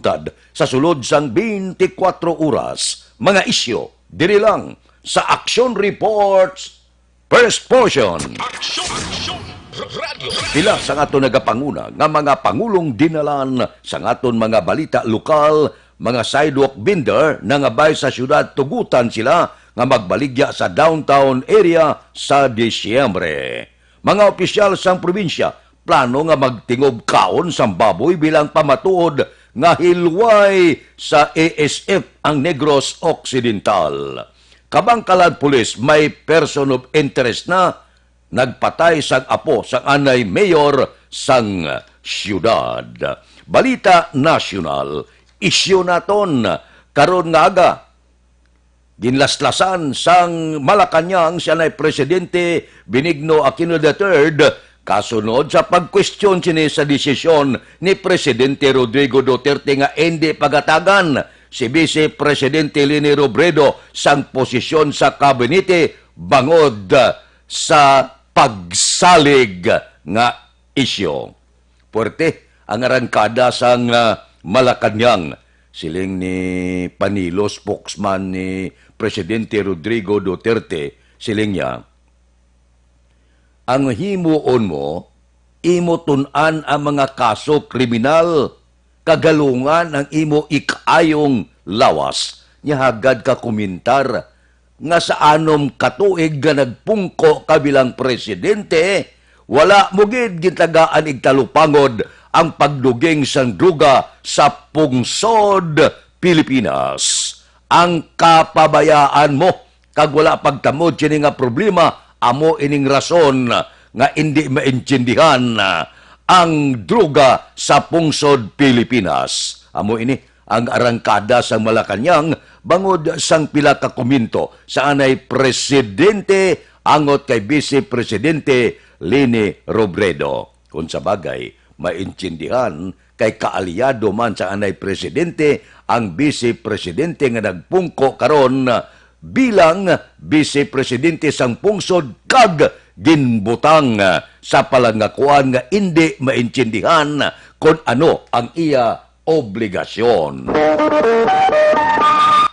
mahitungtad sa sulod sang 24 oras. Mga isyo, diri lang sa Action Reports First Portion. Pila sa aton nagapanguna nga mga pangulong dinalan sa aton mga balita lokal, mga sidewalk vendor na nga bay sa syudad tugutan sila nga magbaligya sa downtown area sa Disyembre. Mga opisyal sang probinsya plano nga magtingob kaon sang baboy bilang pamatuod nga hilway sa ASF ang Negros Occidental. Kabangkalan Pulis may person of interest na nagpatay sang apo sang anay mayor sang syudad. Balita nasyonal, isyu naton karon nga aga. Ginlaslasan sang Malacañang siya nay Presidente Benigno Aquino III kasunod sa pagkwestiyon sini sa desisyon ni Presidente Rodrigo Duterte nga hindi pagatagan si Vice Presidente Leni Robredo sang posisyon sa kabinete bangod sa pagsalig nga isyo. Puerte ang arangkada sang Malacañang. Siling ni Panilo, spokesman ni Presidente Rodrigo Duterte, siling niya, ang himuon mo, imo tunan ang mga kaso kriminal, kagalungan ang imo ikayong lawas. Nyahagad ka komentar, nga sa anom katuig nga nagpungko kabilang presidente, wala mo gid gitagaan igtalupangod ang pagduging sang druga sa pungsod Pilipinas. Ang kapabayaan mo kag wala pagtamod kini nga problema amo ining rason nga hindi maintindihan ang druga sa pungsod Pilipinas. Amo ini ang arangkada sang Malacañang bangod sang pila ka komento sa anay presidente angot kay Vice Presidente Leni Robredo. Kung sa bagay, maintindihan kay kaalyado man sa anay presidente ang Vice Presidente nga nagpungko karon bilang Vice Presidente sang pungsod kag ginbutang sa palangakuan nga hindi maintindihan kung ano ang iya obligasyon.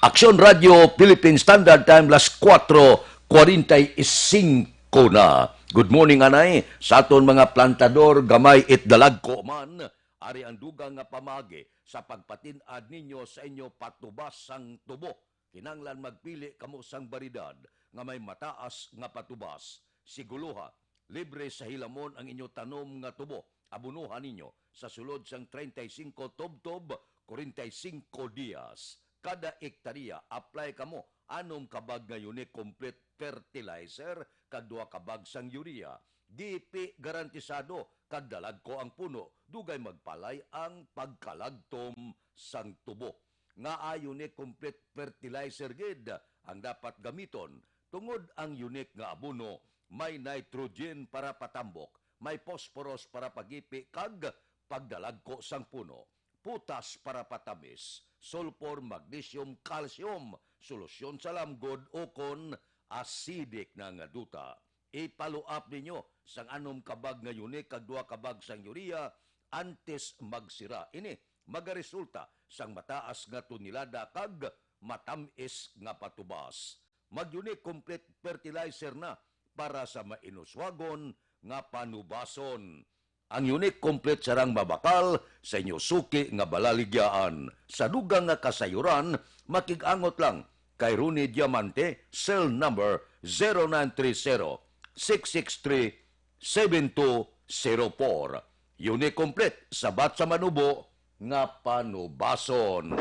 Aksyon Radio Philippine Standard Time las 4:45 na. Good morning anay sa aton mga plantador gamay itdalag ko man ari ang dugang nga pamagi sa pagpatin-ad ninyo sa inyo patubas sang tubo. Kinanglan magpili kamo sang baridad nga may mataas nga patubas. Siguluha, libre sa hilamon ang inyo tanom nga tubo. Abunuhan ninyo sa sulod sang 35 tob-tob, 45 dias. Kada ektarya, apply kamo anom kabag nga unique complete fertilizer kag 2 kabag sang urea. DP garantisado kag dalag ko ang puno. Dugay magpalay ang pagkalagtom sang tubo. Nga unique complete fertilizer gid ang dapat gamiton. Tungod ang unique nga abono, may nitrogen para patambok, may phosphorus para pagipi kag pagdalag ko sang puno, putas para patamis, sulfur, magnesium, calcium, solusyon sa lamgod o kon acidic na nga duta. Ipalo-up ninyo sang anom kabag nga unique kag 2 kabag sang urea antes magsira. Ini magaresulta sang mataas nga tonelada kag matamis nga patubas. Mag-unique complete fertilizer na para sa mainuswagon nga panubason. Ang unique complete sarang mabakal sa inyo suki nga balaligyaan. Sa dugang nga kasayuran, makigangot lang kay Rooney Diamante, cell number 0930-663-7204. Unique complete, sabat sa manubo nga panubason.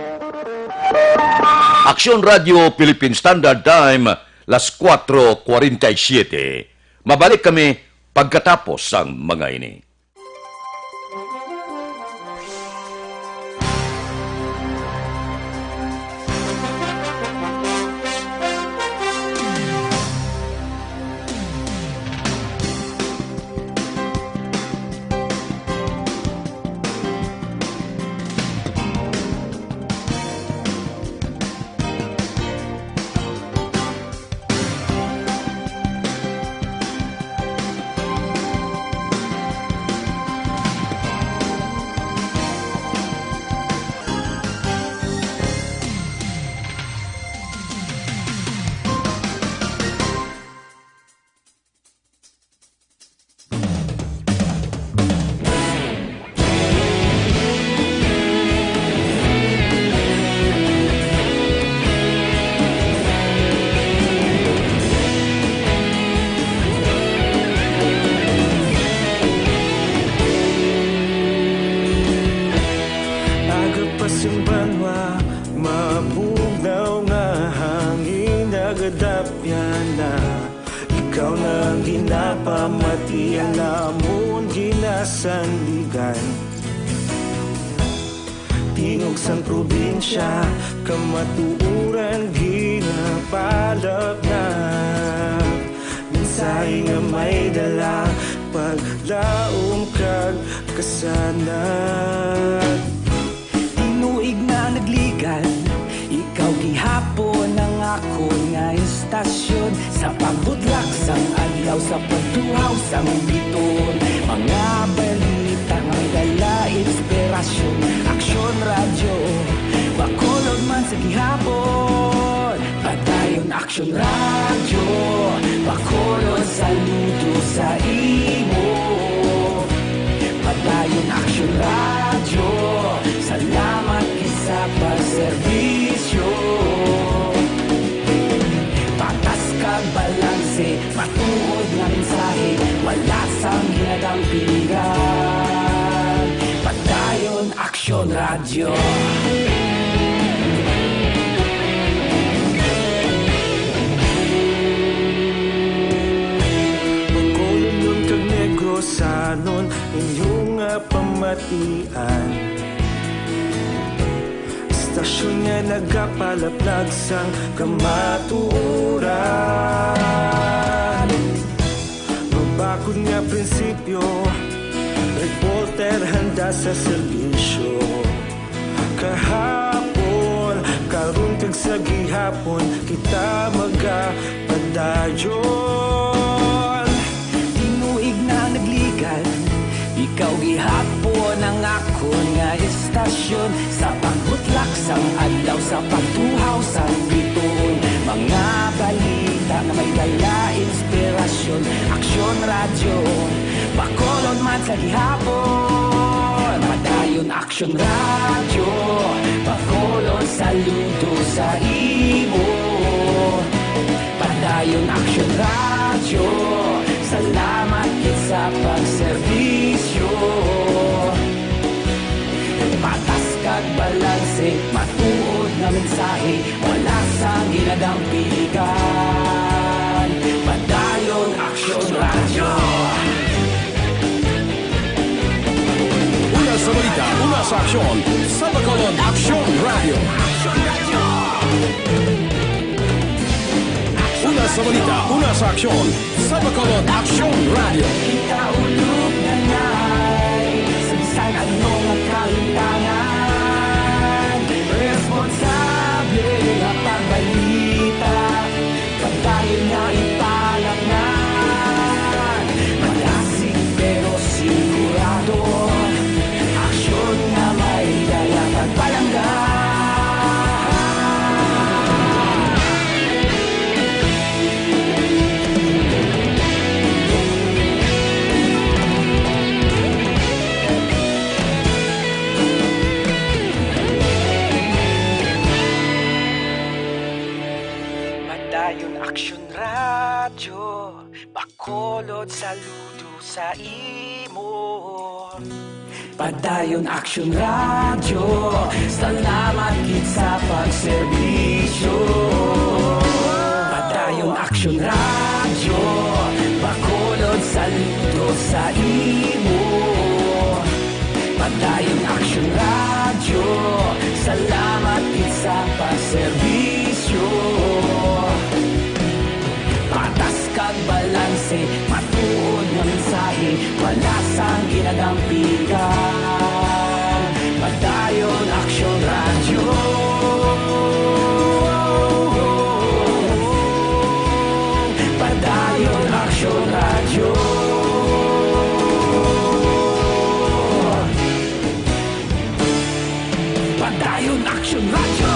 Aksyon Radio Philippine Standard Time, las 4:47. Mabalik kami pagkatapos sang mga ini. Pasimbanwa, mabugaw nga hangin nagadapyan na. Ikaw na ginapamatian namon ginasandigan. Tingog sang probinsya, kamatuuran ginapalap na. Minsay nga may dala, paglaom kag kasanag. Tinuig na nagligan, ikaw gihapon ang ako nga istasyon. Sa pagbutlak sang adlaw, sa pagtuhaw sang biton. Mga balita nga may dala inspirasyon. Aksyon radyo, bakolod man sa gihapon. Padayon aksyon radyo, bakolod saludo sa imo. Padayon aksyon radyo, salamat isa pagserbisyo. Patas kag balanse, matuod nga mensahe, wala sang hinagang pilihan. Padayon aksyon radyo. Bakolod nun kag Negrosanon, inyong nga pamatian. Istasyon nga nagapalaplag sang kamatuuran. Mabakod nga prinsipyo, reporter handa sa serbisyo. Kahapon, karon kag sa gihapon, kita magapadayon. Tinuig na nagligan, ikaw gihapon ang ako nga istasyon. Sa pagbutlak sang adlaw, sa pagtuhaw sang biton. Mga balita na may dala inspirasyon. Aksyon radyo, bakolod man sa gihapon. Padayon aksyon radyo, bakolod saludo sa imo. Padayon aksyon radyo, salamat sa pagserbisyo. Patas kag balanse, matuod nga mensahe, wala sang hinagang piligan. Padayon aksyon radyo. Una sa balita, una sa aksyon, sa Bacolod Aksyon Radio. Una sa balita, una sa aksyon, sa Bacolod Aksyon Radio. Ikaulog na ngay, sa bisan anong ang kalintangan. Responsable nga pagbalita, pagdayon nga ipalaknan. Malasig pero sigurado, aksyon nga may dala pagpalanggan. Padayon aksyon radyo, bakolod saludo sa imo. Padayon aksyon radyo, salamat gid sa pagserbisyo. Padayon aksyon radyo, bakolod saludo sa imo. Padayon aksyon radyo, salamat gid sa pagserbisyo. Patas kag balanse, matuod nga mensahe, wala sang hinagang piligan. Padayon aksyon radyo. Padayon aksyon radyo. Padayon aksyon radyo.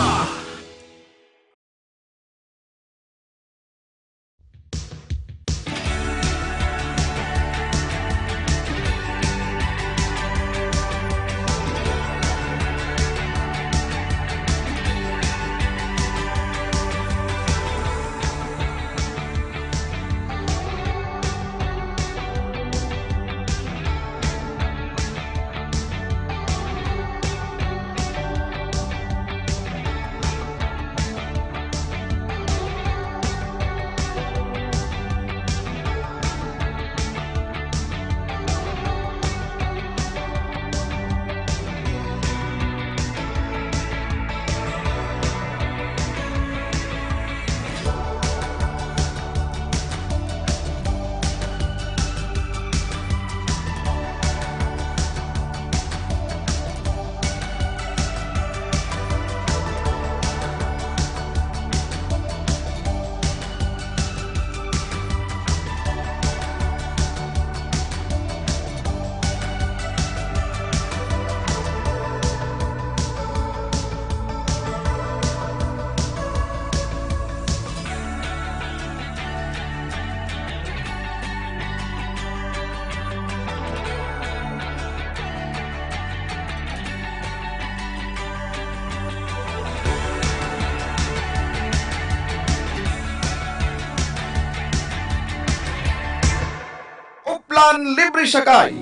Uplan Libre Sakay.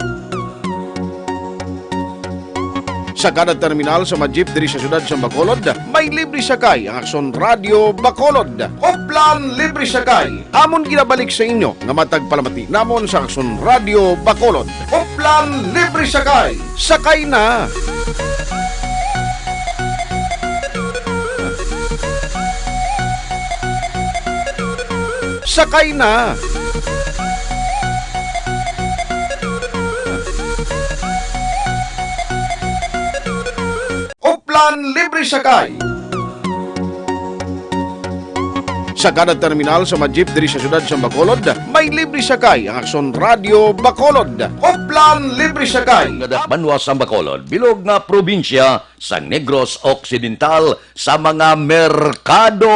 Sa kada terminal sa mga jeep diri sa syudad sa Bacolod, may libre sakay ang Aksyon Radio Bacolod. Uplan Libre Sakay. Amon ginabalik sa inyo nga matag palamati namon sa Aksyon Radio Bacolod. Uplan Libre Sakay. Sakay na! Sakay na! Uplan Libre Sakay. Sa kada terminal sa mga jeep diri sa syudad sa Bacolod, may libre sakay ang Aksyon Radio Bacolod. Uplan Libre Sakay. Nga Banwa sa Bacolod, bilog nga probinsya sa Negros Occidental sa mga merkado.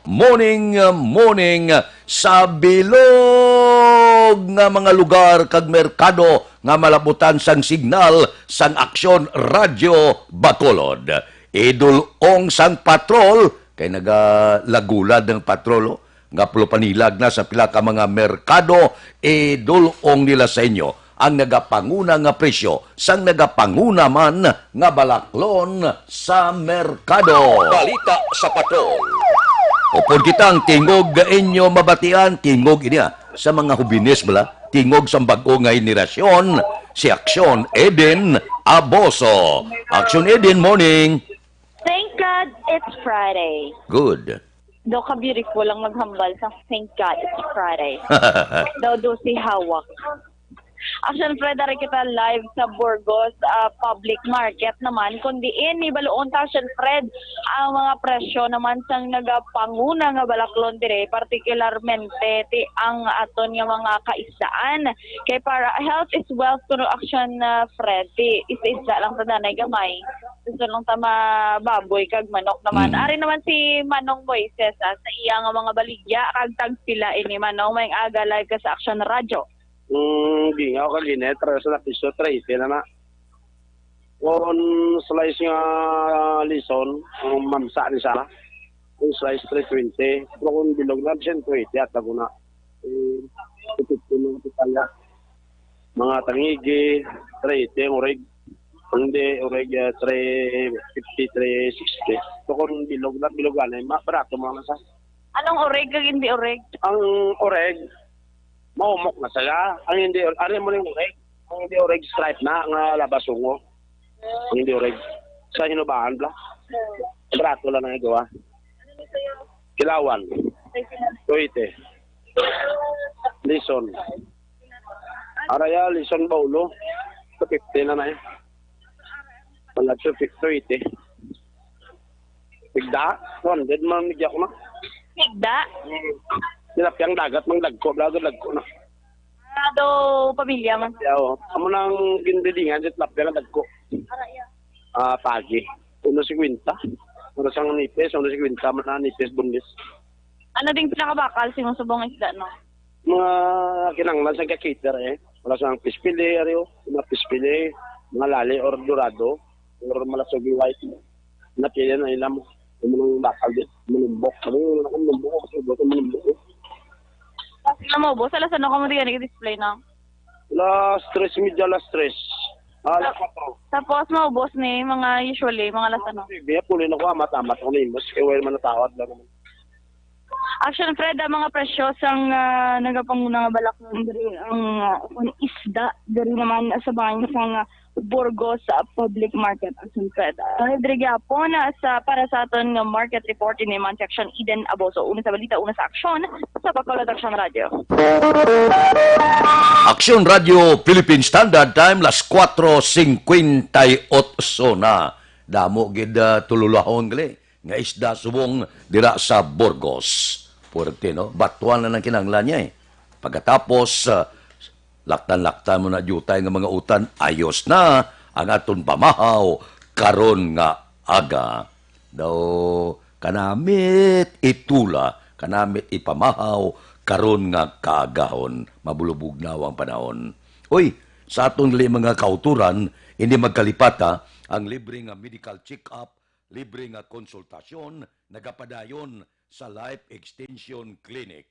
Morning sa bilog nga mga lugar kag merkado nga malabutan sang signal sang Aksyon Radio Bacolod. Idulong sang patrol kay nagalagulad ng patrolo nga panilag na sa pila ka mga merkado, idulong nila sa inyo ang nagapanguna nga presyo sang nagapanguna man nga balaklon sa merkado. Balita sa patrol. Upod kitang tingog inyo mabatian, tingog iniya sa mga hubines bala, tingog sa bago nga henerasyon, si Aksyon Eden Aboso. Aksyon Eden, morning. Thank God it's Friday. Good. Daw ka beautiful lang maghambal sa thank God it's Friday. Daw do si hawak. Action Frederick kita live sa Burgos public market naman kundi ini baloon ta Action Fred ang mga presyo naman sang nagapanguna nga balaklon dire partikularmente ti ang aton nga mga kaisdaan kay para health is wealth kuno Action Fred ti isa lang ta danay gamay gusto lang ta mababoy kag manok naman ari naman si Manong Moises sa iya nga mga baligya kag tag sila ini Manong may aga live ka sa Action Radio. Di nga ako kaginet, sa na piso, 30 na na. Kung slice nga lison, ang mamsa ni Sara, kung slice 320, pero kung bilog na, 120 at ako na. Itipin ng Italia. Mga tangigi, 30, oreg, hindi, oreg, 350, 360. So kung bilog na, bilogan, barato mga nasa. Anong oreg kag hindi oreg? Ang oreg, maumok na sila. Ang hindi, ano mo yung oreg? Ang hindi oreg stripe na, ang labasungo. Ang hindi oreg. Sa hinubahan bla. Brato lang ang igawa. Kilawan. Tuite. Lison. Araya, lison baulo. Sa 50 na na eh. Palag sa 50. Tigda. 100 man nigya ko na. Higda? Nilapyang dagat, mang lagko na. Do pamilya man. Yaw, amo nang ginbidingan sa lapyang dagko. Pagi. 1.50. Ano sang nipis, 1.50 man na nipis bundis. Ano ding pinakabakal si mong subong isda no? Mga kinanglan sa cater eh. Wala sang pispili, ariyo. Mga pispili, mga lali or dorado. Or malasugi white. Napili na ilam. Mga bakal din. Manumbok. Manumbok kasi buto manumbok. Sila mo boss, alas ano ka mo diyan i-display na? Las 3 media, las 3. Alas 4. Tapos mo boss ni mga usually mga alas ano? Biya pulin ako, amat-amat ako ni Imus. Kaya well man natawad lang naman. Action Fred, ang mga presyo sang nagapanguna nga balaklon diri ang isda diri naman sa bayan sa Burgos public market Action Fred. Diri gyapon sa para sa aton nga market report ni man section Eden Aboso. Una sa balita, una sa aksyon sa Bacolod Action Radio. Aksyon Radio Philippine Standard Time las 4:58 na. Damo gid tululahon gali nga isda subong dira sa Burgos. Puerte no, batuan na ng kinanglan niya eh. Pagkatapos laktan-laktan mo na jutay nga mga utan, ayos na ang aton pamahaw karon nga aga. Daw kanamit itula, kanamit ipamahaw karon nga kaagahon, mabulubog na ang panahon. Uy, sa aton mga kauturan, hindi magkalipata ang libre nga medical check-up, libre nga konsultasyon, nagapadayon sa Life Extension Clinic.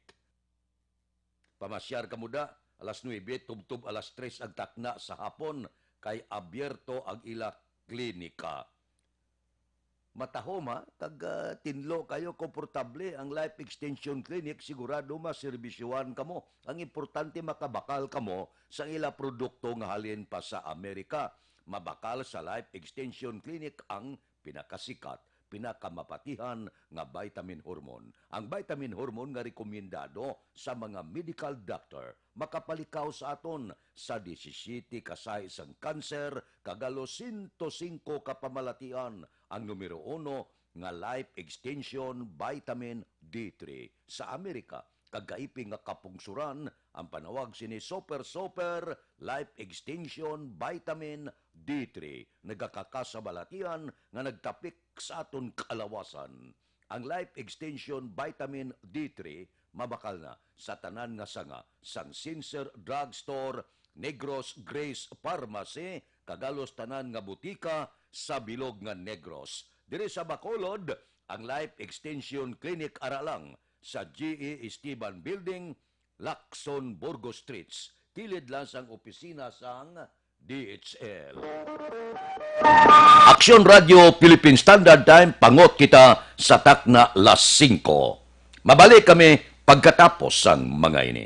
Pamasyar ka muda Alas 9, tubtob alas 3 ang takna sa hapon, kay abierto ang ila klinika. Matahom ha, tinlo kayo, komportable ang Life Extension Clinic, sigurado maserbisyuhan kamo. Ang importante makabakal kamo sa ila produkto nga halin pa sa Amerika. Mabakal sa Life Extension Clinic ang pinakasikat, pinakamapatihan nga vitamin hormone. Ang vitamin hormone nga rekomendado sa mga medical doctor makapalikaw sa aton sa 17 kasaysang kanser, kagalo 105 kapamalatian. Ang numero 1 nga Life Extension Vitamin D3 sa Amerika. Kagaiping nga kapungsuran ang panawag sini Super Life Extension Vitamin D3. Nagakakasabalatian nga nagtapik sa aton kalawasan. Ang Life Extension Vitamin D3 mabakal na sa tanan nga sanga sang Sincer Drugstore, Negros Grace Pharmacy, kagalos tanan nga butika sa bilog nga Negros. Diri sa Bacolod, ang Life Extension Clinic aralang sa GE Esteban Building, Lacson, Burgos Streets. Kilid lang sang opisina sang DHL. Aksyon Radio Philippine Standard Time, pangot kita sa takna las 5. Mabalik kami pagkatapos sang mga ini.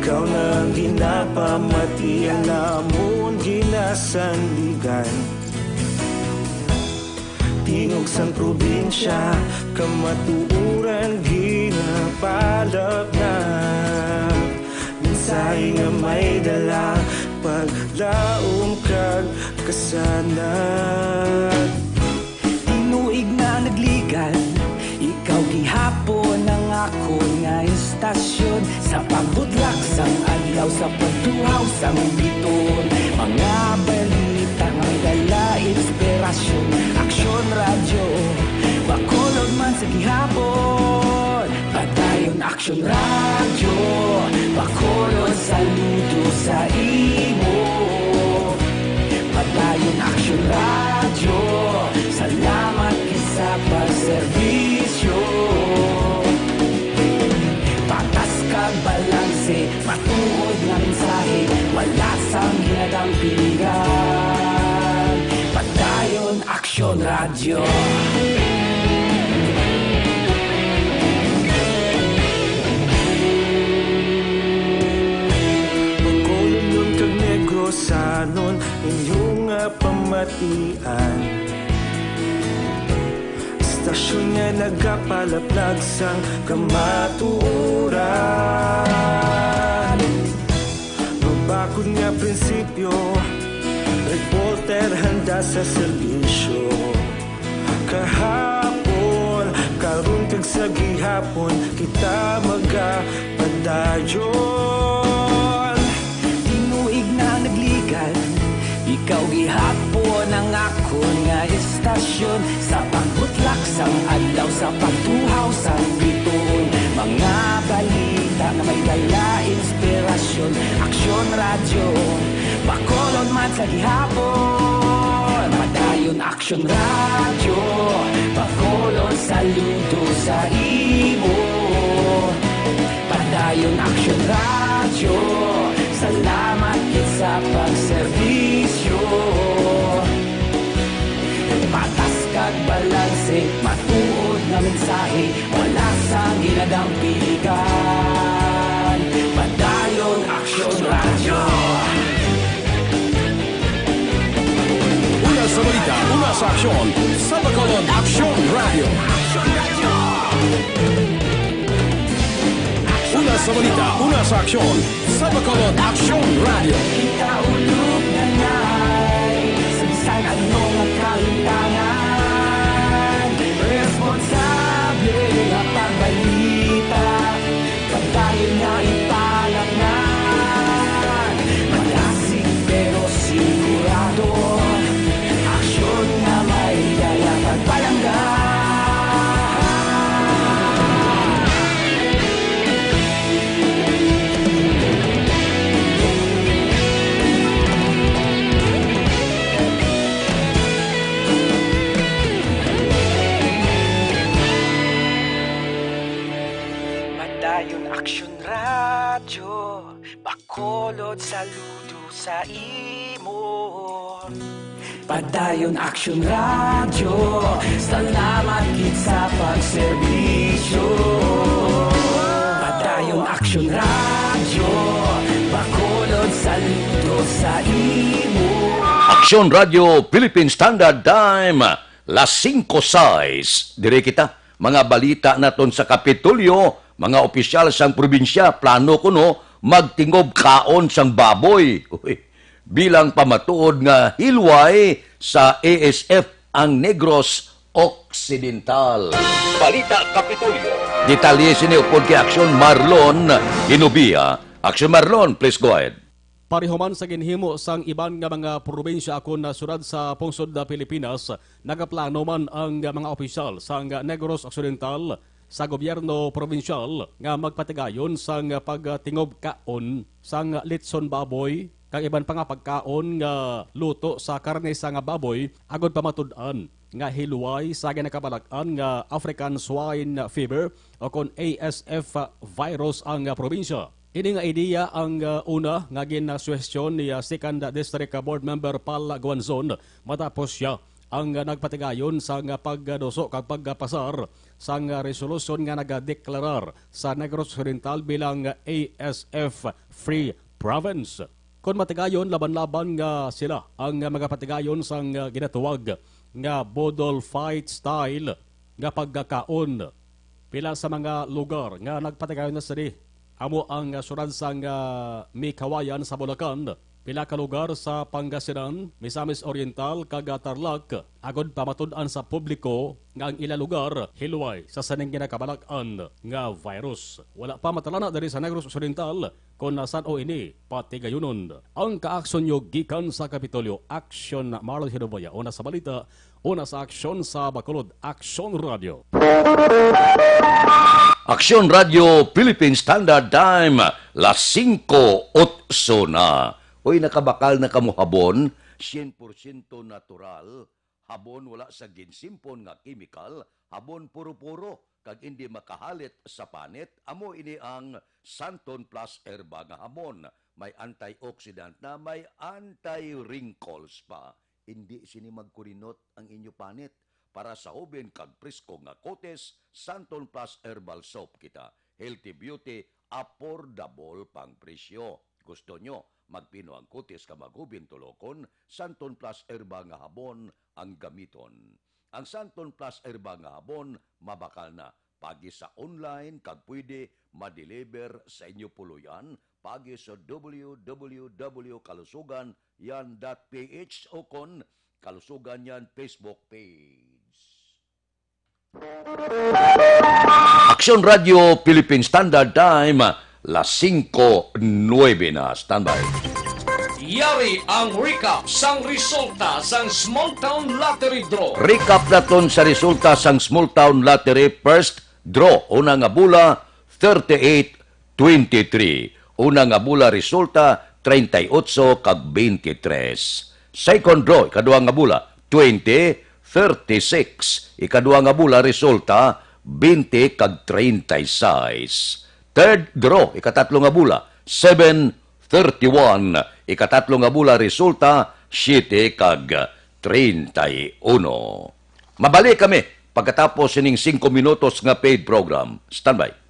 Ikaw na ginapamati ang namon ginasandigan. Tingog sang probinsya, kamatuuran ginapalap na. Minsay nga may dala, paglaom kag kasanag. Tinuig na nagligan, ikaw gihapon ang ako nga istasyon. Sa pagbudlak sang adlaw, sa pagtuhaw sang biton. Mga balita nga dala inspirasyon. Aksyon radyo, Bacolod man sa gihapon. Padayon Aksyon radyo, Bacolod saludo sa imo. Padayon Aksyon radyo, salamat sa pagserbisyo. Patas kag balanse, matuod nga mensahe, wala sang hinagang piligan. Padayon Aksyon radyo. Bacolod nun kag Negros sanon inyong pamatian. Stasyon nga nagapalaplag sang kamaturan. Mabakod Lisod nga prinsipyo, reporter handa sa serbisyo. Kahapon, karong kag sa gihapon, kita magapadayon. Tinuig na naglikan, ikaw gihapon ang akon nga istasyon. Sa pagbutlak sang adlaw, sa pagtuhaw sang bituon, mga balita na may dala inspirasyon. Aksyon radyo, Bacolod man sa gihapon. Padayon Aksyon radyo, Bacolod saludo sa imo. Padayon Aksyon radyo, salamat kit sa pagserbisyo. Patas kag balanse, matuod nga mensahe, wala sang ginagang pilikan. Padayon Aksyon radyo. Una sa balita, una sa aksyon, sa Bacolod Aksyon Radio. Una sa balita, una sa aksyon, sa Bacolod Aksyon Radio. Ikaulog na ngay, sa bisan anong ang kalintangan. Responsable nga pagbalita, pagdayon nga ipalaknan. Malasig pero sigurado, aksyon nga may dala pagpalanggan. Padayon Aksyon radyo, Bacolod saludo sa imo. Padayon Aksyon radyo, salamat kit sa pagserbisyo. Padayon Aksyon radyo, Bacolod saludo sa imo. Aksyon Radio Philippine Standard Time, las 5:06. Dire kita, mga balita naton sa Kapitolyo, mga opisyal sang probinsya, plano kuno magtingob kaon sang baboy. Uy, bilang pamatuod nga hilway sa ASF ang Negros Occidental. Balita Kapitolyo. Detalye siniupod kay Aksyon Marlon Inubia. Aksyon Marlon, please go ahead. Parihuman sa ginhimo sang iban nga mga probinsya akon na surad sa pungsod na Pilipinas, nagaplano man ang mga opisyal sang Negros Occidental sa gobyerno provinsyal nga magpatigayon sang pagtingob kaon sang litson baboy kag iban pa nga pagkaon nga luto sa karne sa nga baboy agod pamatud-an nga hiluway sa ginakabalak-an nga African Swine Fever o kon ASF virus ang probinsya. Ini nga ideya ang una nga ginasuwestyon ni Second District Board Member Pal Guanzon matapos siya ang nagpatigayon sa pagdoso kag pagpasar sa resolusyon nga nagadeklarar sa Negros Occidental bilang ASF Free Province. Kung matigayon, laban-laban nga sila ang mga patigayon sa ginatuwag nga Bodol Fight Style nga pagkakaon. Pila sa mga lugar nga nagpatigayon na sila. Amo ang surad sa may kawayan sa Bulacan, pila ka lugar sa Pangasinan, Misamis Oriental, kag Tarlac, agod pamatud-an sa publiko nga ang ila lugar hilway sa saning ginakabalak-an nga virus. Wala pa matalana dari sa Negros Occidental kung nasan o ini patigayunon. Ang kaaksyon nyo gikan sa Kapitolyo, Aksyon Marlon Hinubaya. Una sa balita, una sa aksyon sa Bacolod, Aksyon Radio. Aksyon Radio Philippine Standard Time, las 5:08 na. Uy, nakabakal na kamuhabon, 100% natural, habon wala sa ginsimpon nga chemical, habon puro-puro, kag hindi makahalit sa panit, amo ini ang Santon Plus Herba nga habon. May antioxidant na may anti-wrinkles pa. Hindi sini magkurinot ang inyo panit. Para sa uben kag presko nga kotes, Santon Plus Herbal Soap kita. Healthy beauty, affordable pang presyo. Gusto nyo magpino ang kutis ka magubin tulokon, Santon Plus Herba nga habon ang gamiton. Ang Santon Plus Herba nga habon mabakal na pagi sa online kag pwede ma-deliver sa inyo puluyan pagi sa www.kalusuganyan.ph o kon Kalusugan Yan Facebook page. Action Radio Philippine Standard Time, las 5:09 na. Standby. Yari ang recap sang resulta sang Small Town Lottery Draw. Recap naton sa resulta sang Small Town Lottery First Draw. Una nga bula, 38-23. Una nga bula resulta, 38 kag 23. Second draw, ikadua nga bula, 20-36. Ikadua nga bula resulta, 20 kag 36. Third draw, ikatatlo nga bula, 7-31. Ikatatlo nga bula resulta, 7 kag 31. Mabalik kami pagkatapos sining 5 minutos nga paid program. Standby.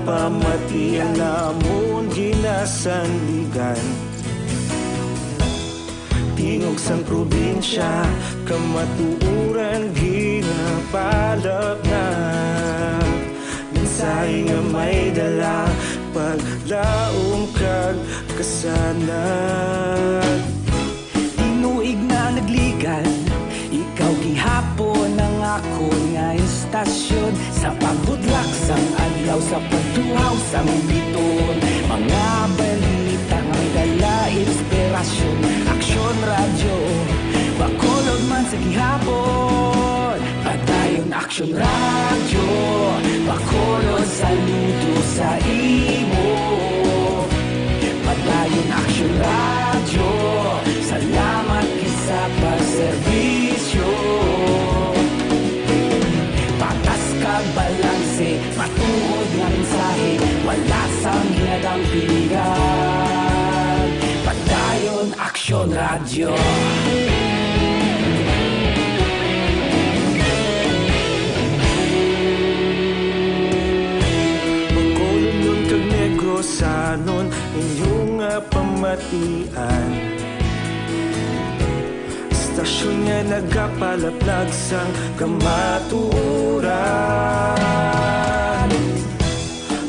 Pamati ang namon ginasandigan. Tingog sang probinsya, kamatuuran ginapalap na. Mensahe nga may dala, paglaom kag kasanag. Tinuig na nagligan, ikaw gihapon ang ako nga istasyon. Sa pagbudlak sang adlaw, sa pagtuhaw sang biton. Mga balita nga dala inspirasyon. Aksyon radyo, Bacolod man sa gihapon. Padayon Aksyon radyo, Bacolod saludo sa imo. Padayon Aksyon radyo, salamat kisa pagserbisyo. Patas kag balanse, matuod nga mensahe, wala sang ginadang piligan. Padayon Aksyon radyo. palaplag sang kamatuuran.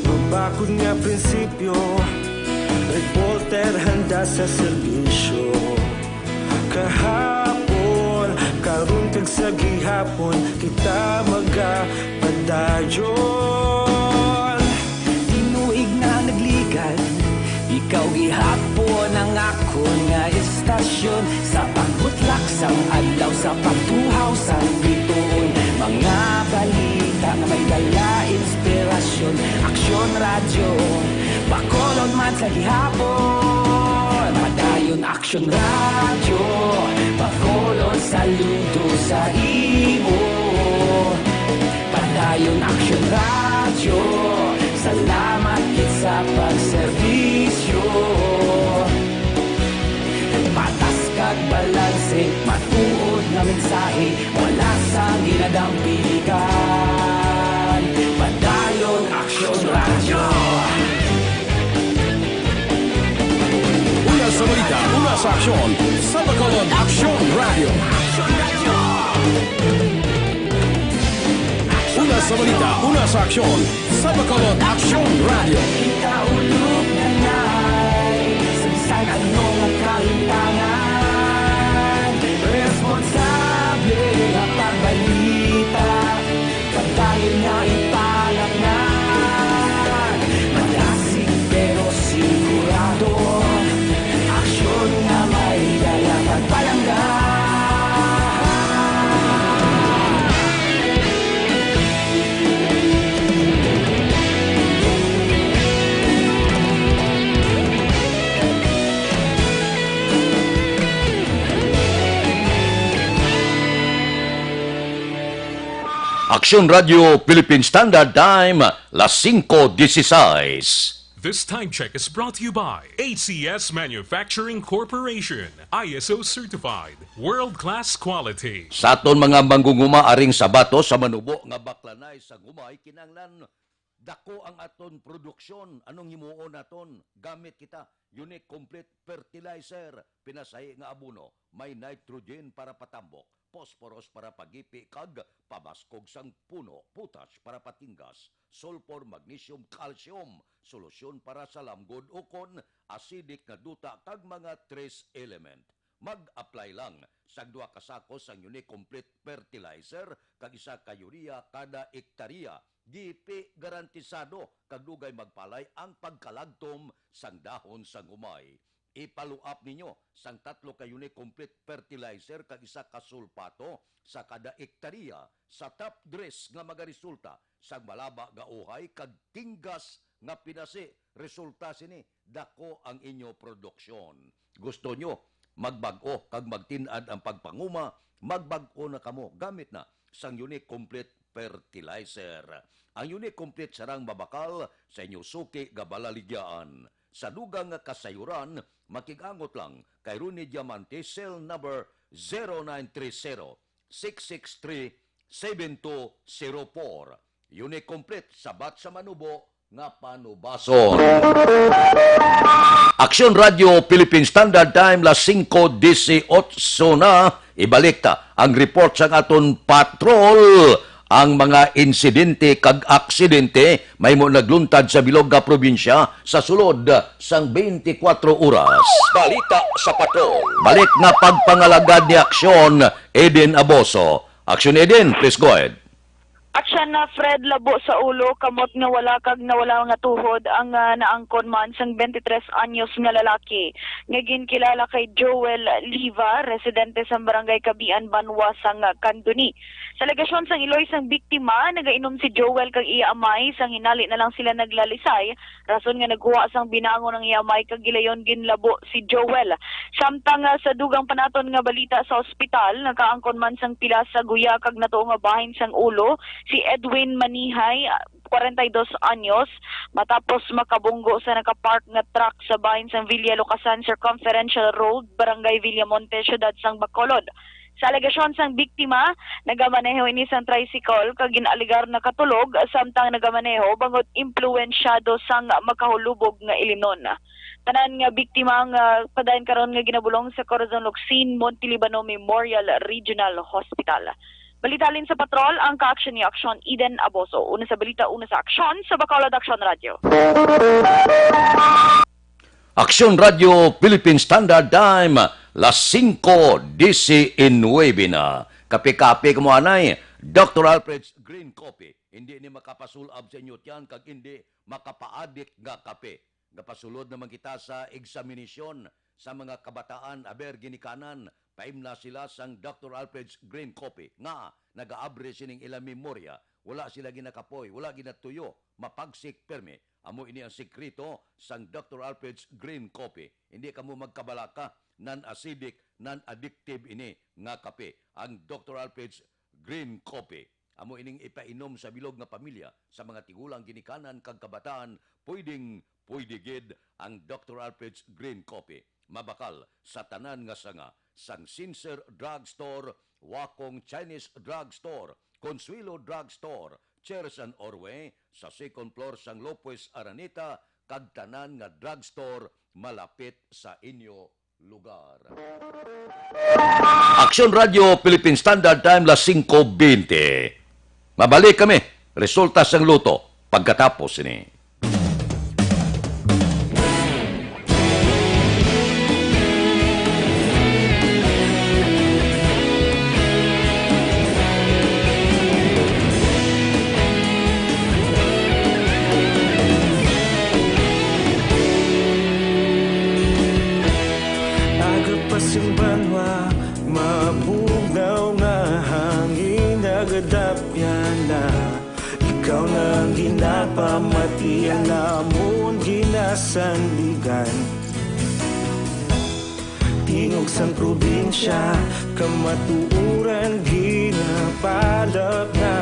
Mabakod nga prinsipyo, reporter handa sa serbisyo. Kahapon, karun kag sa gihapon, kita magapadayon. Tinuig na nagligan, ikaw gihapon ang ako nga istasyon. Sa pagbutlak sang adlaw, sa pagtuhaw sang bituon, mga balita na may dala inspirasyon. Aksyon radyo, Bacolod man sa gihapon. Padayon Aksyon radyo, Bacolod saludo sa imo. Padayon Aksyon radyo, salamat kit sa pagserbisyo. Patas kag balanse, matuod na mensahe, wala sa ginadampilikan. Padayon Aksyon radyo. Una sa balita, una sa aksyon, sa Bacolod Aksyon Radio. Una sa balita, una sa aksyon, sa Bacolod Aksyon Radio. Kita ulog na na'y sansan anong ang kahintangan. Responsable na pagbalita, pagdahil na ipalaknan. Malasig pero sigurado, aksyon na may dala pagpalanggan. Aksyon Radio Philippine Standard Time, las 5:16. This time check is brought to you by ACS Manufacturing Corporation, ISO certified, world-class quality. Sa aton mga manggunguma aring sabato sa manubo nga baklanay sa gumay kinanglan dako ang aton produksyon. Anong himuon naton? Gamit kita unique complete fertilizer, pinasay nga abono, may nitrogen para patambok, phosphorus para pagipi kag pamaskog sang puno, potash para patinggas, sulfur, magnesium, calcium, solusyon para sa lamgod ukon, acidic na duta kag mga trace element. Mag-apply lang sa 2 ka sako sang unique complete fertilizer kag 1 ka urea kada ektarya. GP garantisado kag dugay magpalay ang pagkalagtom sang dahon sang gumay. Ipaluap ninyo sang 3 ka unique complete fertilizer kag 1 ka sulfato sa kada ektarya sa top dress nga magaresulta sang malaba nga uhay kag tinggas nga pinasi. Resulta sini dako ang inyo produksyon. Gusto nyo magbag-o kag magtin-ad ang pagpanguma, magbag-o na kamo gamit na sang unique complete fertilizer. Ang unique complete sarang mabakal sa inyo suki nga balaligyaan. Sa dugang nga kasayuran, makigangot lang kay Rooney Diamante, cell number 0930-663-7204. Unique complete, sabat sa manubo nga panubason. Aksyon Radio Philippine Standard Time, las 5:18 na. Ibalik ta ang report sa aton patrol. Ang mga insidente kag aksidente may mo nagluntad sa bilog nga probinsya sa sulod sang 24 oras. Balita sa patrol. Balik nga pagpangalagad ni Aksyon, Eden Aboso. Aksyon Eden, please go ahead. Aksyon na Fred labo sa ulo, kamot nga wala kag nawala nga tuhod ang naangkon man sang 23 anyos nga lalaki. Nga ginkilala kay Joel Liva, residente sa barangay Kabian, Banwa sang Kanduni. Sa legasyon sang Iloy sang biktima, nagainom si Joel kag iya amay, sang hinali na lang sila naglalisay, rason nga naghuwa sang binangon ng iya amay kag gilayon ginlabo si Joel. Samtang sa dugang panaton nga balita sa ospital, nakaangkon man sang pila sa guya kag natuo nga bahin sang ulo, si Edwin Manihay, 42 anyos, matapos makabunggo sa nakapark nga truck sa bahin sang Villa Locasan Circumferential Road, Barangay Villamonte, Syudad sang Bacolod. Sa alegasyon sang biktima, nagamaneho ini sang tricycle kag ginaligar na katulog samtang nagamaneho bangot impluwensyado sang makahulubog nga ilinon. Tanan nga biktima nga padayon karon nga ginabulong sa Corazon Locsin Montelibano Memorial Regional Hospital. Balitalin sa patrol ang ka-action ni Action Eden Aboso. Una sa balita, una sa aksyon sa Bacolod Action Radio. Aksyon Radio Philippine Standard Time, las 5:19 na. Kape-kape kamo anay, Dr. Alfred's Green Coffee. Hindi ni makapasulab sa inyo tiyan, kag hindi makapaadik nga kape. Napasulod naman kita sa examinasyon sa mga kabataan aber ginikanan, paimna sila sang Dr. Alfred's Green Coffee nga nagaabre sining ilang memorya, wala sila ginakapoy, wala ginatuyo, mapagsik perme. Amo ini ang sekreto sang Dr. Alfred's Green Coffee. Hindi kamo magkabalaka, non-acidic, non-addictive ini nga kape. Ang Dr. Alfred's Green Coffee. Amo ining ipainom sa bilog nga pamilya, sa mga tigulang ginikanan kag kabataan, pwede gid ang Dr. Alfred's Green Coffee. Mabakal sa tanan nga sanga, sang Sincere Drugstore, Wakong Chinese Drugstore, Consuelo Drugstore, Cheers and Orway, sa second floor sang Lopez Araneta, kag tanan nga drugstore malapit sa inyo lugar. Aksyon Radio Philippine Standard Time, las 5:20. Mabalik kami, resulta sang luto pagkatapos ini. Simbanwa, mabugnaw nga hangin nagadapyan na. Ikaw nang ginapamatian namon ginasandigan. Tingog sang probinsya, kamatuuran ginapalap na.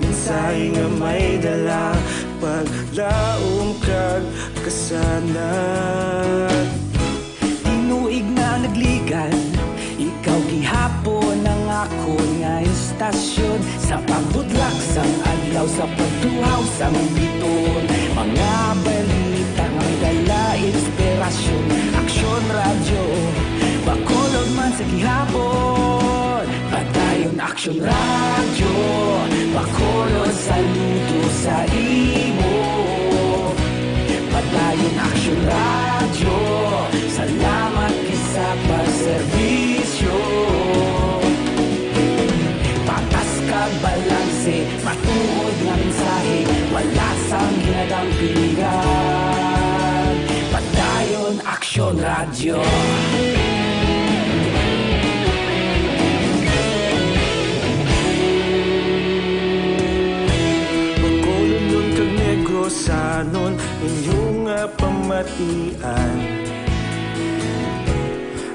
Minsay nga may dala, paglaom kag kasanat. Tinuig na nagligan, ikaw gihapon ang ako nga istasyon. Sa pagbudlak sang adlaw, sa pagtuhaw sang biton. Mga balita nga may dala inspirasyon. Aksyon radyo, Bacolod man sa gihapon. Patayon aksyon radyo, Bacolod saludo sa imo. Patayon aksyon radyo, salamat sa pagserbisyo. Patas kag balanse, matuod nga mensahe, wala sang ginadampingan. Padayon Aksyon Radyo. Bacolod nun kag Negrosanon, inyong pamatian.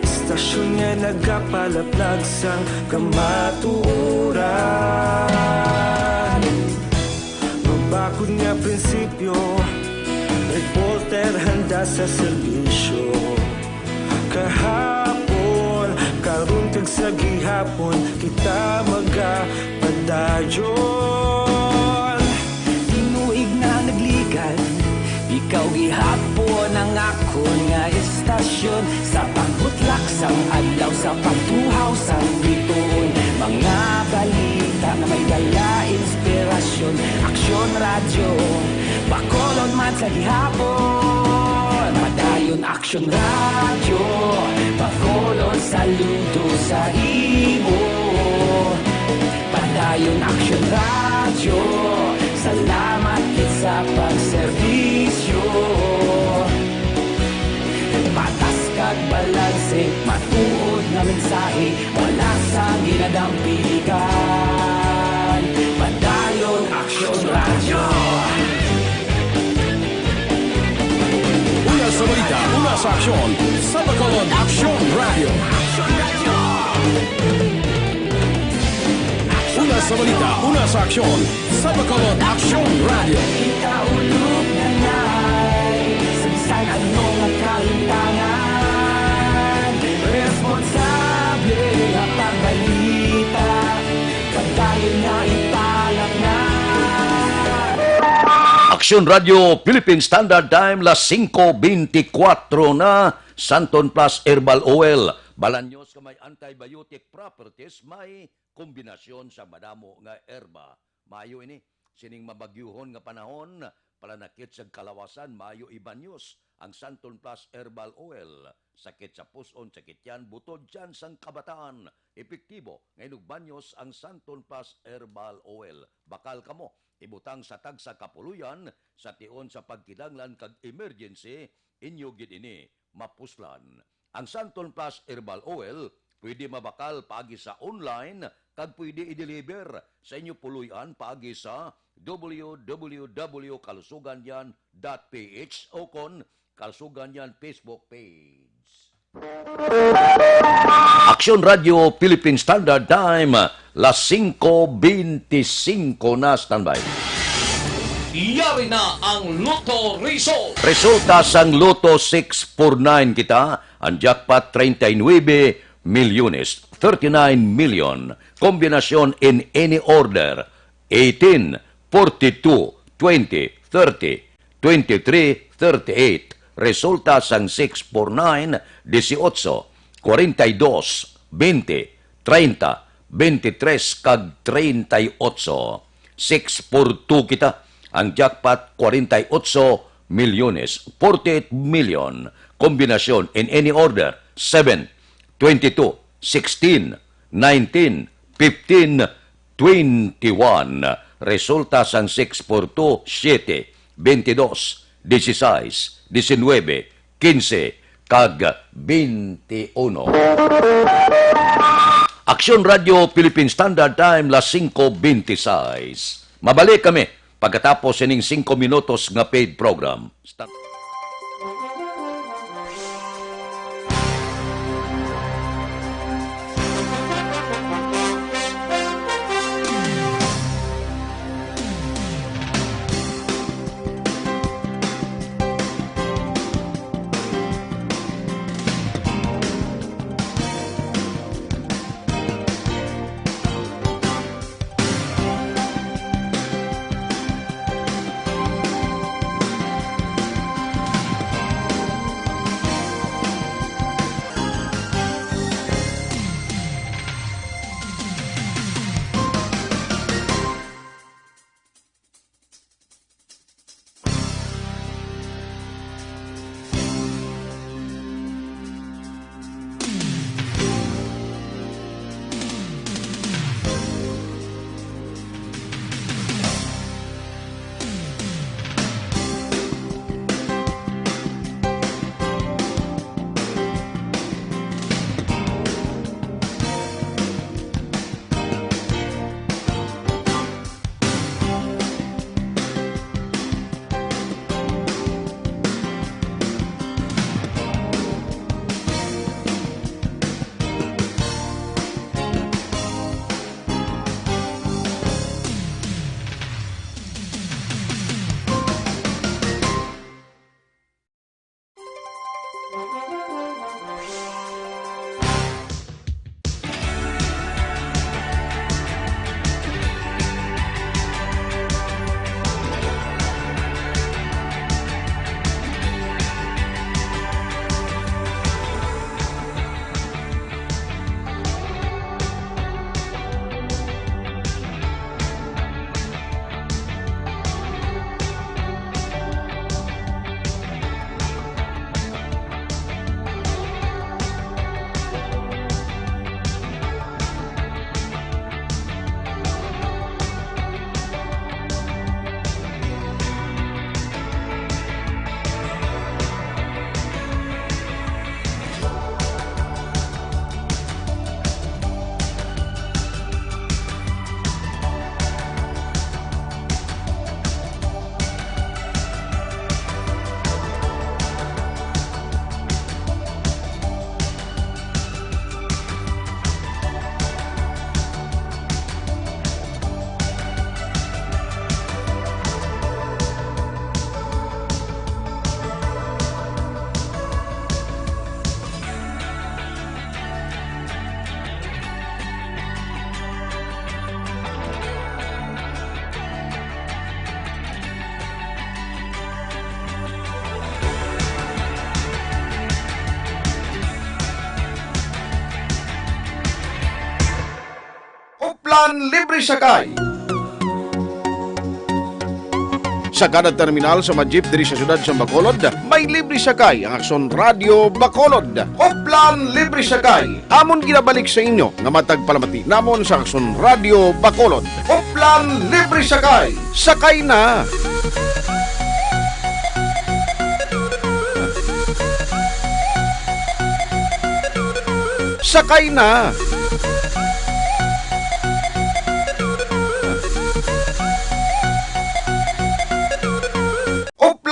Stasyon nga nagapalaplag sang kamatuoran. Mabakod nga prinsipyo, reporter handa sa serbisyo. Kahapon, karon kag sa gihapon, kita magapadayon. Tinuig na nagligan, ikaw gihapon ang ako nga istasyon. Sa pagbutlak sang adlaw, sa pagtuhaw sang biton. Mga balita na may dala inspirasyon. Aksyon radyo, Bacolod man sa gihapon. Padayon Aksyon radyo, Bacolod saludo sa imo. Padayon Aksyon radyo, salamat sa pagserbisyo. Patas kag balanse, matuod nga mensahe, wala sa ginadampingan. Padayon Aksyon Radyo. Una sa balita, una sa aksyon, sa Bacolod Aksyon Radio. Una sa balita, una sa aksyon, sa Bacolod Aksyon Radio. Ikaulog na na'y sabisan anong ang kalintangan. Responsable Action Radio Philippine Standard Time, las 5:24 na. Santon Plus Herbal Oil. Balanyos ka may antibiotic properties, may kombinasyon sa madamo nga herba. Mayo ini, sining mabagyuhon nga panahon, palanakit sa kalawasan, mayo ibanyos ang Santon Plus Herbal Oil. Sakit sa puson, sakit yan, butod dyan sang kabataan. Epektibo, ngayon banyos ang Santon Plus Herbal Oil. Bakal kamo, ibutang sa tag sa kapuluyan, sa tion sa pagkidanglan kag emergency, inyo gid ini mapuslan. Ang Santon Plus Herbal Oil, pwede mabakal pagi sa online, kag pwede i-deliver sa inyo puluyan pagi sa www.kalusuganyan.ph o kon Kalusuganyan Facebook page. Action Radio Philippine Standard Time, las 5:25 na. Standby. Yari na ang Lotto Result. Resulta sang Lotto 649 kita, ang jackpot 39 milyones, 39 million. Kombinasyon in any order, 18, 42, 20, 30, 23, 38. Resulta sang 649, 18, 42, 20, 30, 23 kag 38. 642 kita. Ang jackpot, 48 milyones, 48 million. Kombinasyon in any order, 7, 22, 16, 19, 15, 21. Resulta sang 642, 7, 22, 16, 19, 15, kag 21. Action Radio Philippine Standard Time, las 5:26. Mabalik kami pagkatapos ining 5 minutos nga paid program. Hoplan Libre Sakay. Sa kada terminal sa mga jeep diri sa syudad sa Bacolod, may libre sakay ang Aksyon Radio Bacolod. Hoplan Libre Sakay. Amon ginabalik sa inyo nga matag palamati namon sa Aksyon Radio Bacolod. Hoplan Libre Sakay. Sakay na! Sakay na!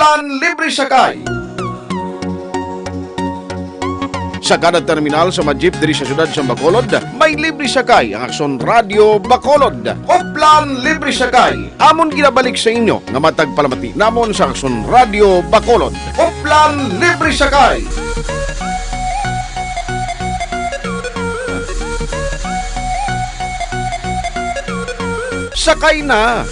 Hoplan Libre Sakay. Sa kada terminal sa mga jeep diri sa syudad sa Bacolod, may libre sakay ang Aksyon Radio Bacolod. Hoplan Libre Sakay. Amon ginabalik sa inyo nga matag palamati namon sa Aksyon Radio Bacolod. Hoplan Libre Sakay. Sakay na!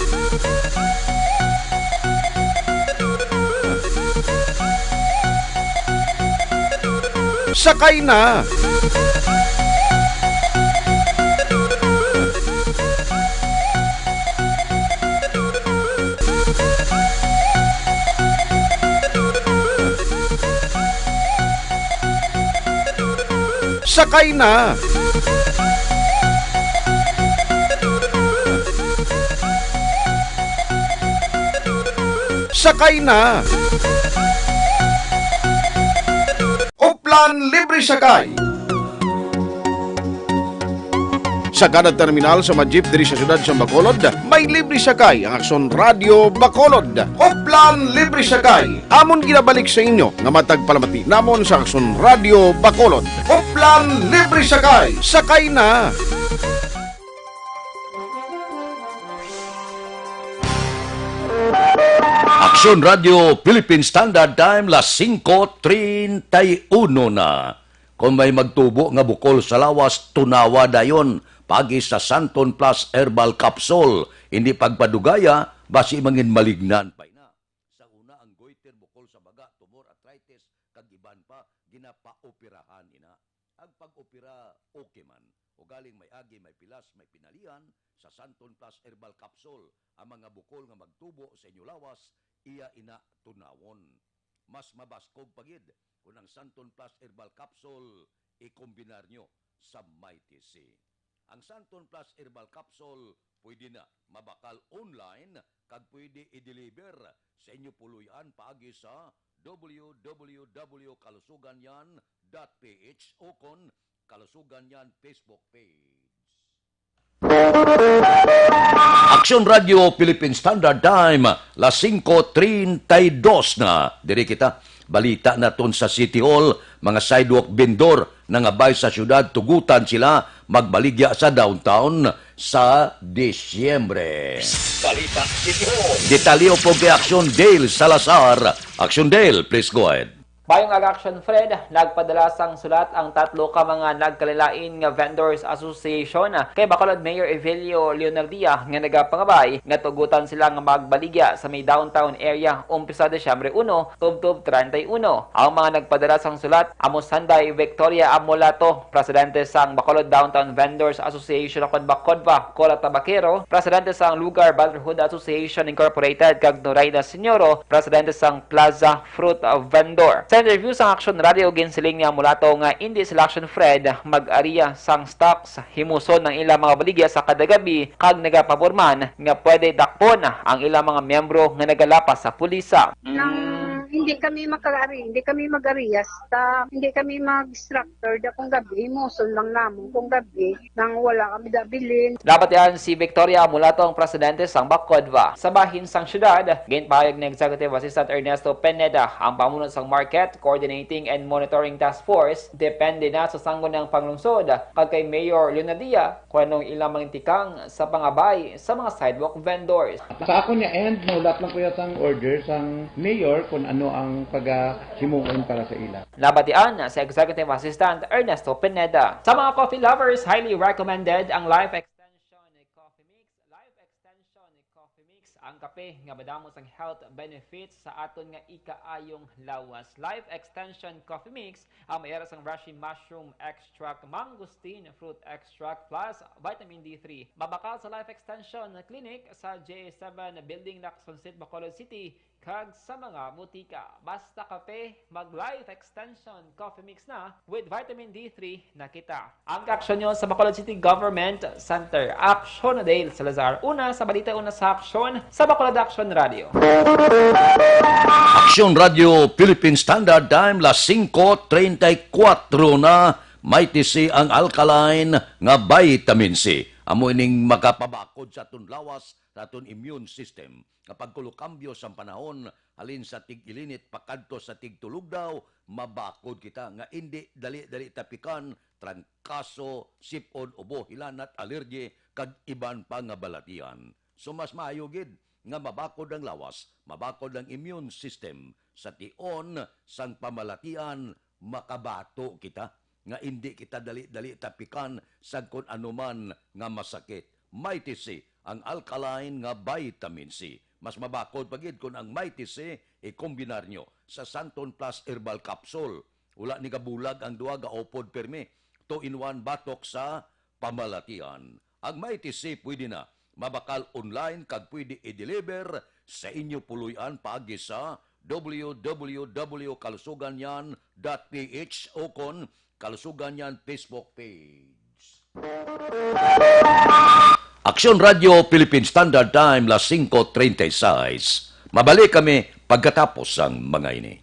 Sakay na! Sakay na! Sakay na! Hoplan Libre Sakay. Sa kada terminal sa mga jeep diri sa syudad sa Bacolod, may libre sakay ang Aksyon Radio Bacolod. Hoplan Libre Sakay. Amon ginabalik sa inyo nga matag palamati namon sa Aksyon Radio Bacolod. Hoplan Libre Sakay. Sakay na! Aksyon Radio Philippine Standard Time, las 5:31 na. Kung may magtubo nga bukol sa lawas, tunawa dayon. Pagi sa Santon Plus Herbal Capsule. Hindi pagpadugaya, basi mangin malignan pa na. Sa una, ang goiter bukol sa baga, tumor, arthritis, kagiban pa, ginapaoperahan ina. Ang pag-opera, okay man. O galing may agi, may pilas, may pinalian, sa Santon Plus Herbal Capsule, ang mga bukol nga magtubo sa inyo lawas, iya ina tunawon. Mas mabaskog pagid kung ang Santon Plus Herbal Capsule ikombinar nyo sa Mighty C. Ang Santon Plus Herbal Capsule pwede na mabakal online kag pwede i-deliver sa inyo puluyan paagi sa www.kalusuganyan.ph o kon Kalusuganyan Facebook page. Aksyon Radio Philippine Standard Time, las 5:32 na. Diri kita, balita naton sa City Hall, mga sidewalk vendor na ngabay sa syudad, tugutan sila magbaligya sa downtown sa Disyembre. Balita City Hall. Detalyo po kay Aksyon Dale Salazar. Aksyon Dale, please go ahead. Bayong Action Fred, nagpadala sang sulat ang tatlo ka mga nagkalilain nga Vendors Association kay Bacolod Mayor Evelio Leonardia nga nagapangabay nga tugutan sila nga magbaligya sa may downtown area umpisa Desyembre 1 tubtob 31. Ang mga nagpadala sang sulat amo Sanday Victoria Amolato, presidente sang Bacolod Downtown Vendors Association of Bacolodva, Cola Tabakero, presidente sang Lugar Brotherhood Association Incorporated kag Noraida Senyoro, presidente sang Plaza Fruit Vendor. Sa interview sa Action Radio, ginsiling niya Mulato nga hindi sila Action Fred mag-ariya sang stocks himuson ng ilang mga baligya sa kada gabi kag nagapaborman nga pwede dakpon ang ilang mga miyembro nga nagalapas sa pulisa. Hindi kami hindi kami mag-arias, hindi kami mag-structure da kung gabi, himuson lang namon kung gabi nang wala kami dabilin. Dapat yan si Victoria Mulato ang presidente sang Bacolodva. Sa bahin sang syudad, ginpahayag ni Executive Assistant Ernesto Pineda ang pamuno sang Market Coordinating and Monitoring Task Force. Depende na sa sanggon ng panglungsod kag kay Mayor Leonadia kung anong ilang mangintikang sa pangabay sa mga sidewalk vendors. Sa ako niya end, mulat lang ko yung order sang mayor kung ano ang pag-himuon para sa ila. Nabatian sa Executive Assistant Ernesto Pineda. Sa mga coffee lovers, highly recommended ang Life Extension Coffee Mix. Life Extension Coffee Mix ang kape nga madamos ang health benefits sa aton nga ikaayong lawas. Life Extension Coffee Mix ang mayroon sang Rashi Mushroom Extract, Mangosteen Fruit Extract plus Vitamin D3. Mabakal sa Life Extension Clinic sa J7 Building, Lacson City, Bacolod City, kag sa mga butika. Basta kape, mag-Life Extension Coffee Mix na with Vitamin D3 na kita. Ang aksyon nyo sa Bacolod City Government Center. Aksyon na Dale Salazar. Una sa balita, una sa aksyon sa Bacolod Action Radio. Aksyon Radio Philippine Standard Time, las 5:34 na. May tisi ang alkaline nga vitamin C. Amo ining makapabakod sa aton lawas, sa aton immune system. Kapag kulokambyo sa panahon, halin sa tig-ilinit pakadto sa tig-tulog daw, mabakod kita nga hindi dali-dali tapikan, trangkaso, sipon, ubo, hilanat, alergy, kag iban pa nga balatian. So mas maayo gid nga mabakod ang lawas, mabakod ang immune system. Sa tion, sang pamalatian, makabato kita. Nga hindi kita dali-dali tapikan sa kung anuman nga masakit. Mighty C, ang alkaline nga vitamin C. Mas mabakod pagid kung ang Mighty C i-kombinar nyo sa Santon Plus Herbal Capsule. Wala ni kabulag ang duwa ga opod perme. 2-in-1 batok sa pamalatian. Ang Mighty C pwede na mabakal online kag pwede i-deliver sa inyo puluyan paagi sa www.kalusuganyan.ph o kon Kalusuganyan Facebook page. Aksyon Radio Philippine Standard Time, las 5:36. Mabalik kami pagkatapos ang mga ini.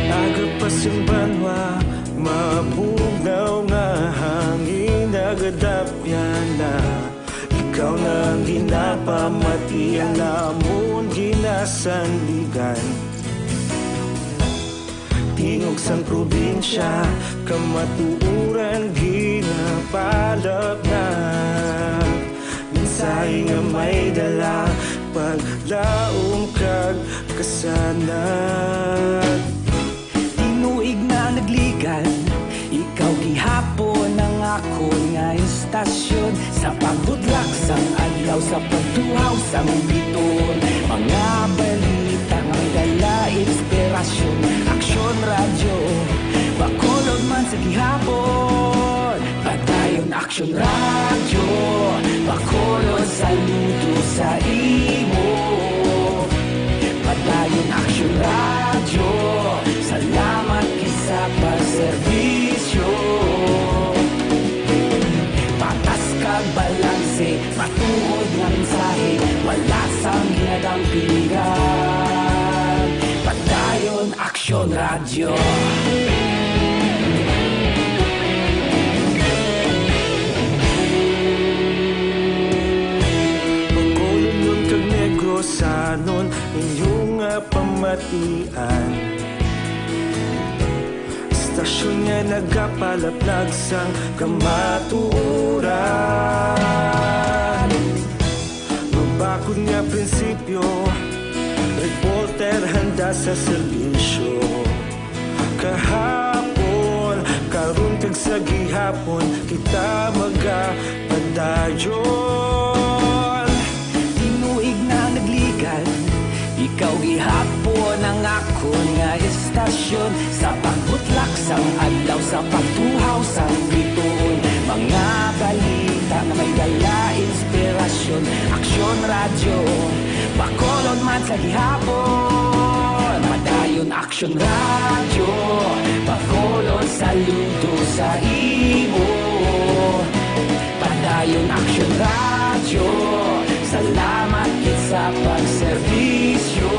Agapasang banwa, mabugaw nga hangin, agadapyan na. Ikaw na ang ginapamati, ang namon ginasandigan. Tingog sang probinsya, kamatuuran ginapalap na. Minsay nga may dala, paglaong kag kasanat. Tinuig na nagligan, ikaw gihapon ang ako nga istasyon. Sa pagbutlak sang adlaw, sa pagtuhaw sang biton. Mga balita nga dala inspirasyon. Aksyon radyo, Bacolod man sa gihapon. Padayon Aksyon radyo, Bacolod saludo sa imo. Padayon Aksyon radyo, salamat kisa pagserbisyo. Patas kag balanse, matuod nga mensahe, wala sang hinadang piligan. Padayon Aksyon radyo. Bacolod nun kag Negros anon, inyong pamatian. Stasyon nga nagapalaplag sang kamatuuran. Mabakod nga prinsipyo, reporter handa sa serbisyo. Kahapon, karon kag sa gihapon, kita magapadayon. Tinuig na nagligan, ikaw gihapon ang ako nga istasyon. Sa pagbutlak sang adlaw, sa pagtuhaw sang biton. Mga balita na may dala inspirasyon. Aksyon radyo, Bacolod man sa gihapon. Madayon Aksyon radyo, Bacolod saludo sa imo. Padayon Aksyon radyo, salamat kit sa pagserbisyo.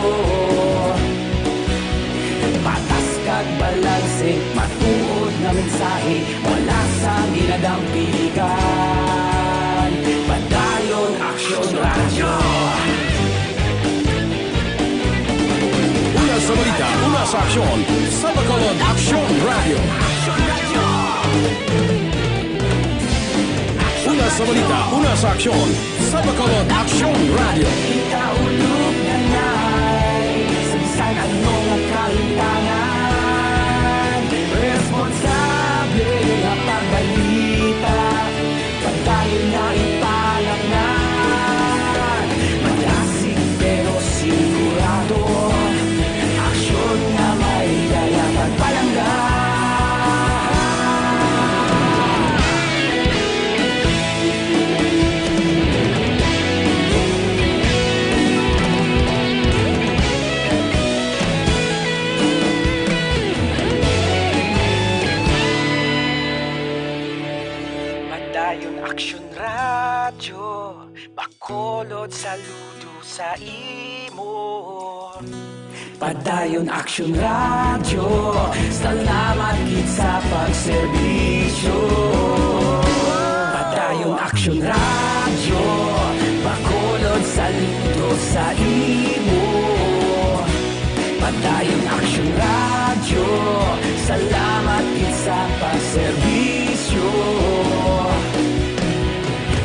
Patas kag balanse, matuod na mensahe, wala sang ginadang piligan. Padayon Aksyon radyo. Una sa balita, una sa aksyon, sa Bacolod Action Radio. Una sa sa balita, una sa aksyon, sa Bacolod Action Radio. Ikaulog na na'y Sabisan anong nakalintangan Responsable na pagbalita Pagdayo na ipalaknan Malasig pero sigurado Aksyon na may dala pagpalanggan Padayon Aksyon Radyo, Bacolod saludo sa imo. Padayon Action Radio Salamat gid sa pagserbisyo Padayon Action Radio Bacolod saludo sa imo Padayon Action Radio Salamat gid sa pagserbisyo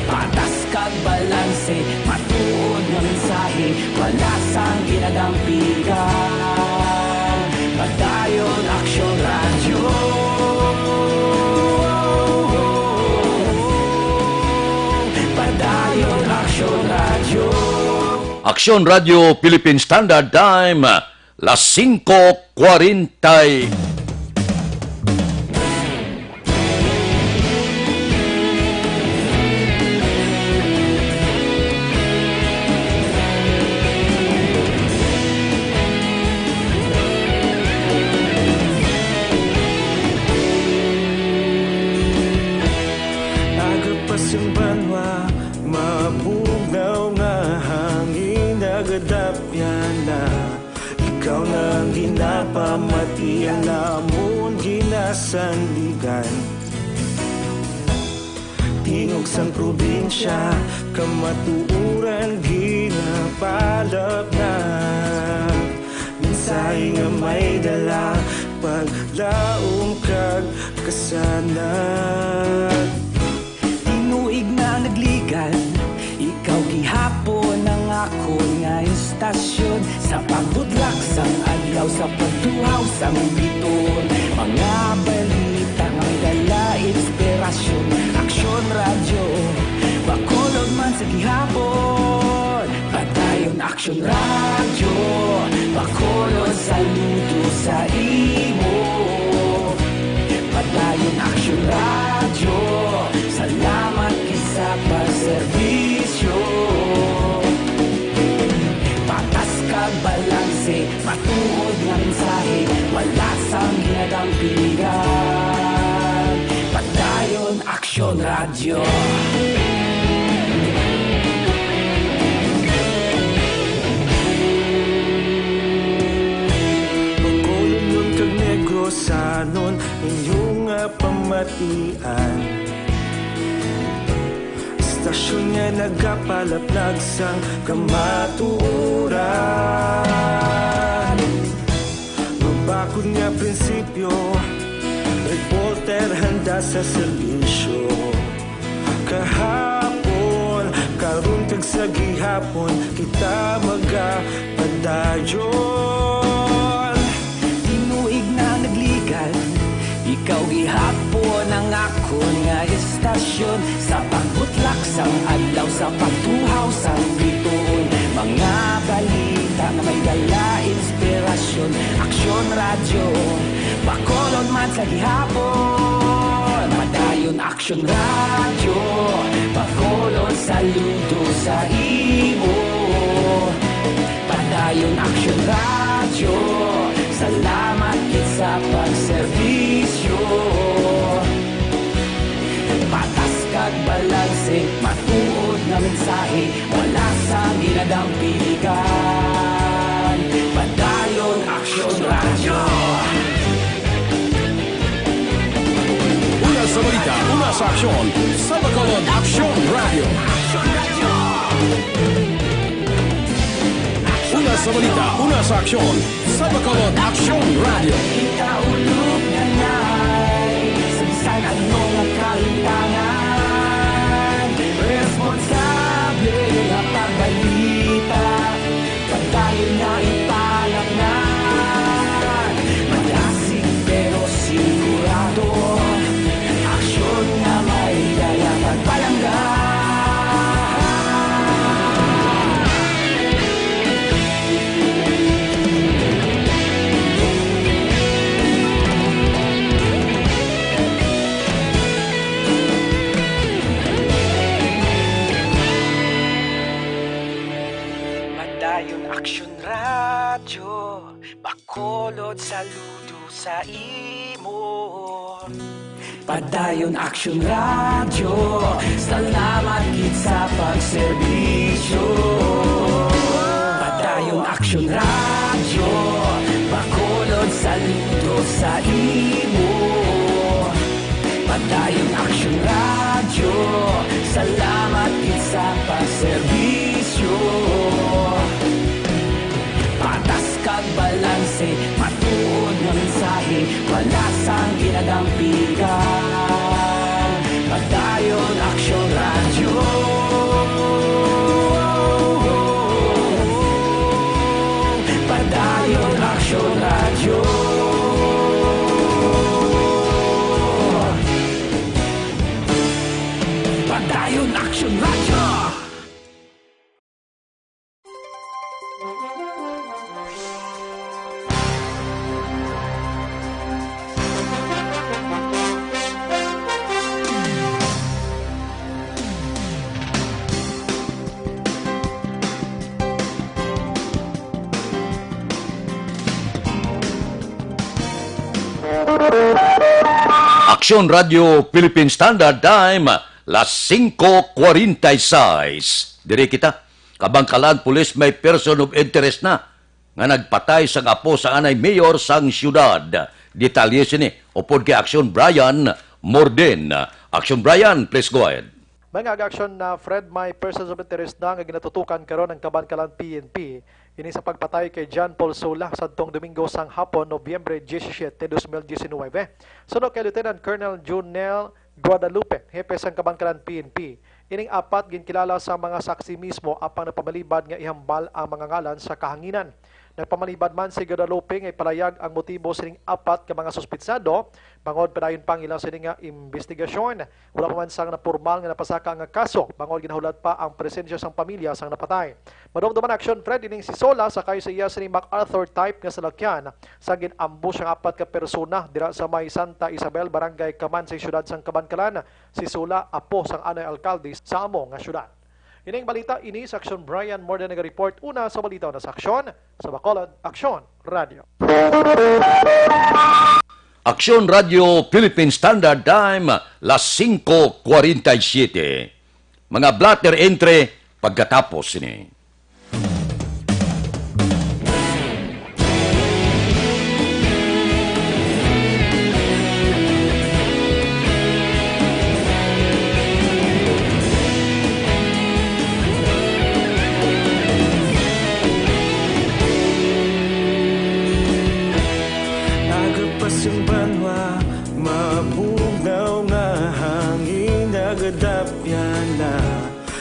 Patas kag balanse, matuod nga mensahe, wala sang ginadampigan. Padayon Action Radio. Padayon Action Radio. Aksyon Radio Philippine Standard Time, las 5:40. Yung banwa, mabugnaw nga hangin nagadapyan na ikaw na ang ginapamatian namon ginasandigan tingog sang probinsya kamatuuran ginapalap na minsay nga may dala paglaom kag kasanag Tinuig na nagligan Ikaw gihapon ang ako nga istasyon Sa pagbudlak sang adlaw Sa pagtuhaw sang biton Mga balita nga may dala inspirasyon Aksyon Radio Bacolod man sa gihapon Padayon Aksyon Radio Bacolod saludo sa imo Padayon Aksyon Radio Salamat kisa pagserbisyo Patas kag balanse Matuod nga mensahe Wala sang ginadampigan Padayon Aksyon Radio Bacolod nun kag Negrosanon inyong pamatian Istasyon nga nagapalaplag sang kamatuuran Mabakod nga prinsipyo Reporter handa sa serbisyo Kahapon, karon kag sa gihapon Kita magapadayon Tinuig na nagligan Ikaw gihapon ang ako nga istasyon Sa pagbutlak sang adlaw Sa pagtuhaw sang biton Mga balita na may dala inspirasyon Aksyon Radio Bacolod man sa gihapon Padayon Aksyon Radio Bacolod saludo sa imo Padayon Aksyon Radio Salamat kit sa pagserbisyo Patas kag balanse Matuod nga mensahe Wala sang ginadampigan Padayon Aksyon Radio Una sa balita, una sa aksyon, sa Bacolod Action Radio. Una sa balita, una sa aksyon, sa Bacolod Action Radio. Ikaulog na na'y Sabisan anong nakalintangan Bacolod, saludo sa imo. Padayon Action Radio, salamat gid sa pagserbisyo. Padayon Action Radio, Bacolod, saludo sa imo. Padayon Action Radio, salamat gid sa pagserbisyo. Patas kag balanse, matuod nga mensahe, wala sang ginadampigan. Padayon Action Radio. Padayon Action Radio. Padayon Action Radio. Aksyon Radio Philippine Standard Time, las 5:46. Diri kita, kabangkalan pulis may person of interest na nga nagpatay sa apo sa anay mayor sang syudad. Detalye sini, upod kay Aksyon Brian Morden. Aksyon Brian, please go ahead. Mga aksyon na Fred, may persons of interest na nga ginatutukan karon ng Kabangkalan PNP ini sa pagpatay kay John Paul Sola sa adtong Domingo sang hapon, Nobyembre 17, 2019. Sunod kay Lieutenant Colonel Junel Guadalupe, hepe sang Kabangkalan PNP. Ining apat ginkilala sa mga saksi mismo apang napamalibad nga ihambal ang mga ngalan sa kahanginan. Nagpamalibad man si Guadalupe nga ipalayag ang motibo sining apat ka mga suspitsado, bangod padayon pang ilang sining nga investigasyon. Wala pa man sang napurmal nga napasaka nga kaso, bangod ginahulat pa ang presensya sang pamilya sang napatay. Madumduman action Fred, ining si Sola sakay sa iya sining MacArthur type nga salakyan sa ginambush ang apat ka persona dira sa may Santa Isabel, Barangay Kaman sa syudad sang Kabangkalan. Si Sola apo sang anay alkalde sa amo nga syudad. Ining balita ini sa Aksyon Brian Morden nag-report una sa balita na sa Aksyon sa Bacolod Aksyon Radio. Aksyon Radio Philippine Standard Time, las 5:47. Mga blatter entre pagkatapos ini. Yung banwa, mabugaw nga hangin nagadapyan na.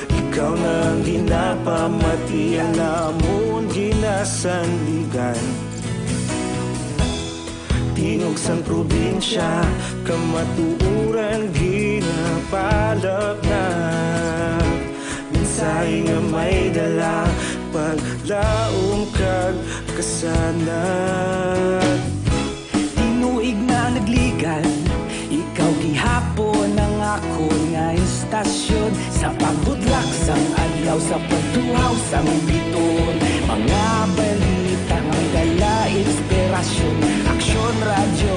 Ikaw na ginapamatian namon ginasandigan. Tinog sang probinsya, kamatuuran ginapalap na. Minsay nga may dala, paglaong kag kasanat. Tinuig na nagligan, ikaw gihapon ang ako nga istasyon. Sa pagbudlak sang adlaw, sa pagtuhaw sang biton. Mga balita nga dala inspirasyon. Aksyon Radio,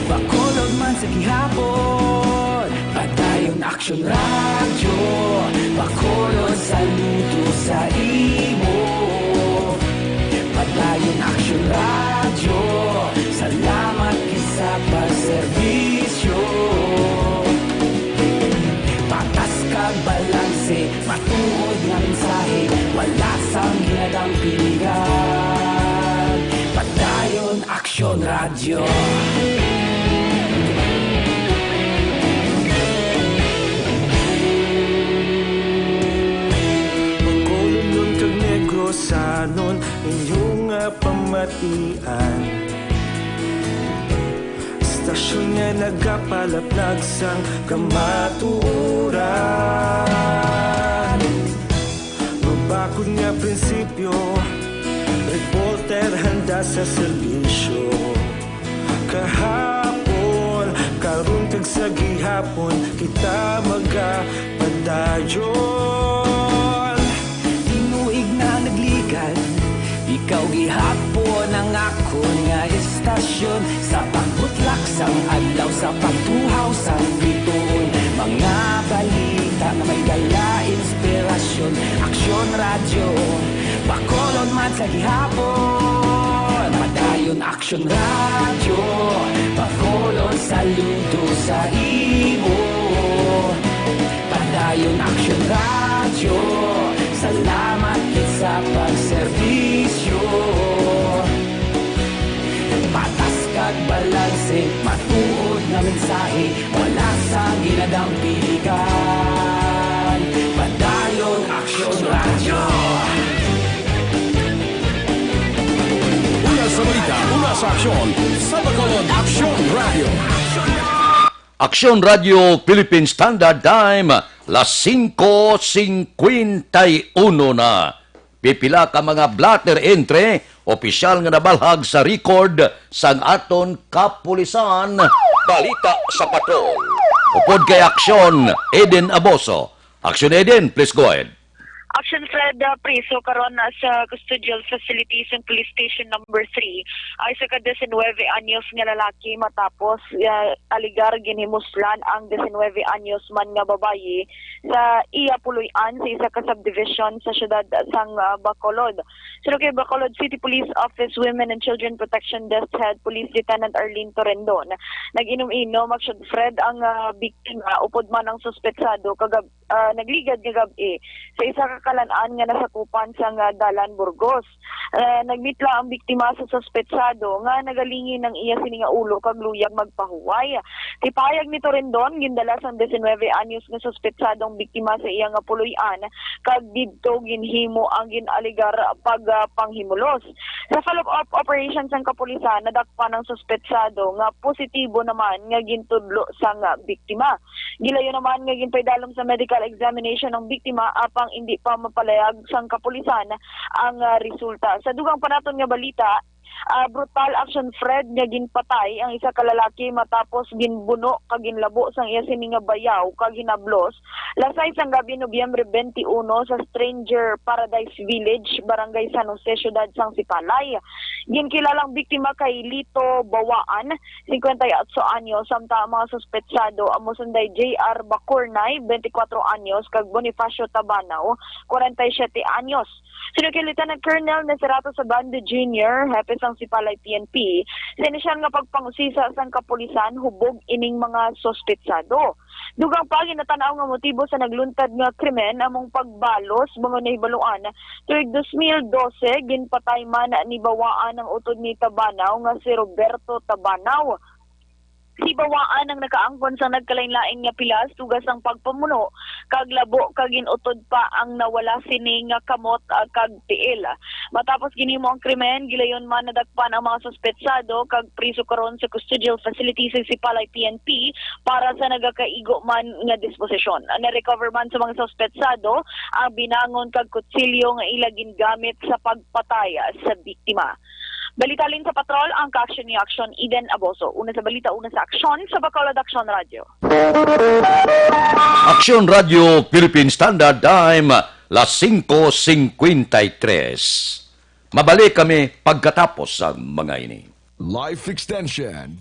Bacolod man sa gihapon. Padayon Aksyon Radio, Bacolod saludo sa imo. Padayon Aksyon Radio, salamat kisa pagserbisyo. Patas kag balanse, matuod nga mensahe, wala sang ginadampigan. Padayon Aksyon Radio. Bacolod nun kag Negrosanon, inyong pamatian. Stasyon nga nagapalaplag sang kamatuuran. Mabakod nga prinsipyo, reporter handa sa serbisyo. Kahapon, karon kag sa gihapon, kita magapadayon. Tinuig na nagligan, ikaw gihapon ang ako nga istasyon sa pagbutlak sang adlaw sa pagtuhaw sang bituon. Mga balita nga may dala inspirasyon, aksyon radyo, Bacolod man sa gihapon. Padayon aksyon radyo, Bacolod saludo sa imo. Padayon aksyon radyo, salamat kit sa pagserbisyo. Patas kag balanse, matuod nga mensahe, wala sa ginadang pilikan. Padayon aksyon radyo. Una sa balita, una sa aksyon, sa Bacolod Aksyon Radio. Aksyon Radio Philippine Standard Time, las 5:51 na. Pipila ka mga blatter entre, opisyal nga nabalhag sa record sang aton kapulisan. Balita sa patrol. Upod kay Aksyon, Eden Aboso. Aksyon Eden, please go ahead. Action Fred Priso karon sa custodial facilities ng Police Station number 3 ay sa 19 anyos nga lalaki matapos aligar ginhimuslan ang 19 anyos man nga babayi sa iya puloy-an sa isa ka subdivision sa syudad sang Bacolod. Sino kay Bacolod City Police Office Women and Children Protection Desk Head Police Lieutenant Arlene Torrendon. Nag-inom-inom Action Fred ang biktima upod man ang suspetsado nagligad nga gabi sa isa ka kalan-an nga nasakupan sa Dalan, Burgos. Nagmitla ang biktima sa suspetsado nga nagalingin ng iya sini nga ulo kag luyag magpahuway. Tipayag ni Torrendon gindala sang 19 anyos nga suspetsadong biktima sa iya nga puloy-an kag didto ginhimo ang ginaligar pagpanghimulos. Sa follow-up operations ng kapulisan nadakpan ang suspetsado nga positibo naman nga gintudlo sang biktima. Gilayo naman nga ginpaydalom sa medical examination ng biktima apang hindi pa mapalayag sang kapulisan ang resulta. Sa dugang panaton nga balita, brutal action Fred nga ginpatay ang isa ka lalaki matapos ginbuno kag ginlabo sang iya sini nga bayaw kag ginablos lasay sang gabi Nobyembre 21 sa Stranger Paradise Village, Barangay San Jose, Ciudad sang Sipalay. Ginkilalang biktima kay Lito Bawaan, 58 anyos, samtang mga suspetsado amo sunday JR Bacurnay, 24 anyos, kag Bonifacio Tabanaw, 47 anyos. Sino kay Lieutenant Colonel Neserato Sabando Jr., hepe sang Sipalay PNP, sa inisyal nga pagpangusisa sang kapulisan hubog ining mga suspetsado. Dugang pa ginatanaw nga motibo sa nagluntad nga krimen among pagbalos mga nahibaluan. Tuig 2012 ginpatay man ni Bawaan ang utod ni Tabanaw nga si Roberto Tabanaw. Si Bawaan ang nakaangkon sa nagkalain-laing nga pilas tugas ang pagpamuno kag labo kag ginutod pa ang nawala sini nga kamot kag tiil. Matapos ginhimo ang krimen, gilayon man nadakpan ang mga suspetsado kag priso karon sa custodial facilities sa Sipalay PNP para sa nagakaigo man nga disposisyon. Na-recover man sa mga suspetsado ang binangon kag kutsilyo nga ila gingamit sa pagpatay sa biktima. Balitalin sa patrol ang ka-action ni Action Eden Aboso. Una sa balita, una sa aksyon sa Bacolod Action Radio. Aksyon Radio Philippine Standard Time, las 5:53. Mabalik kami pagkatapos sa mga ini. Life Extension.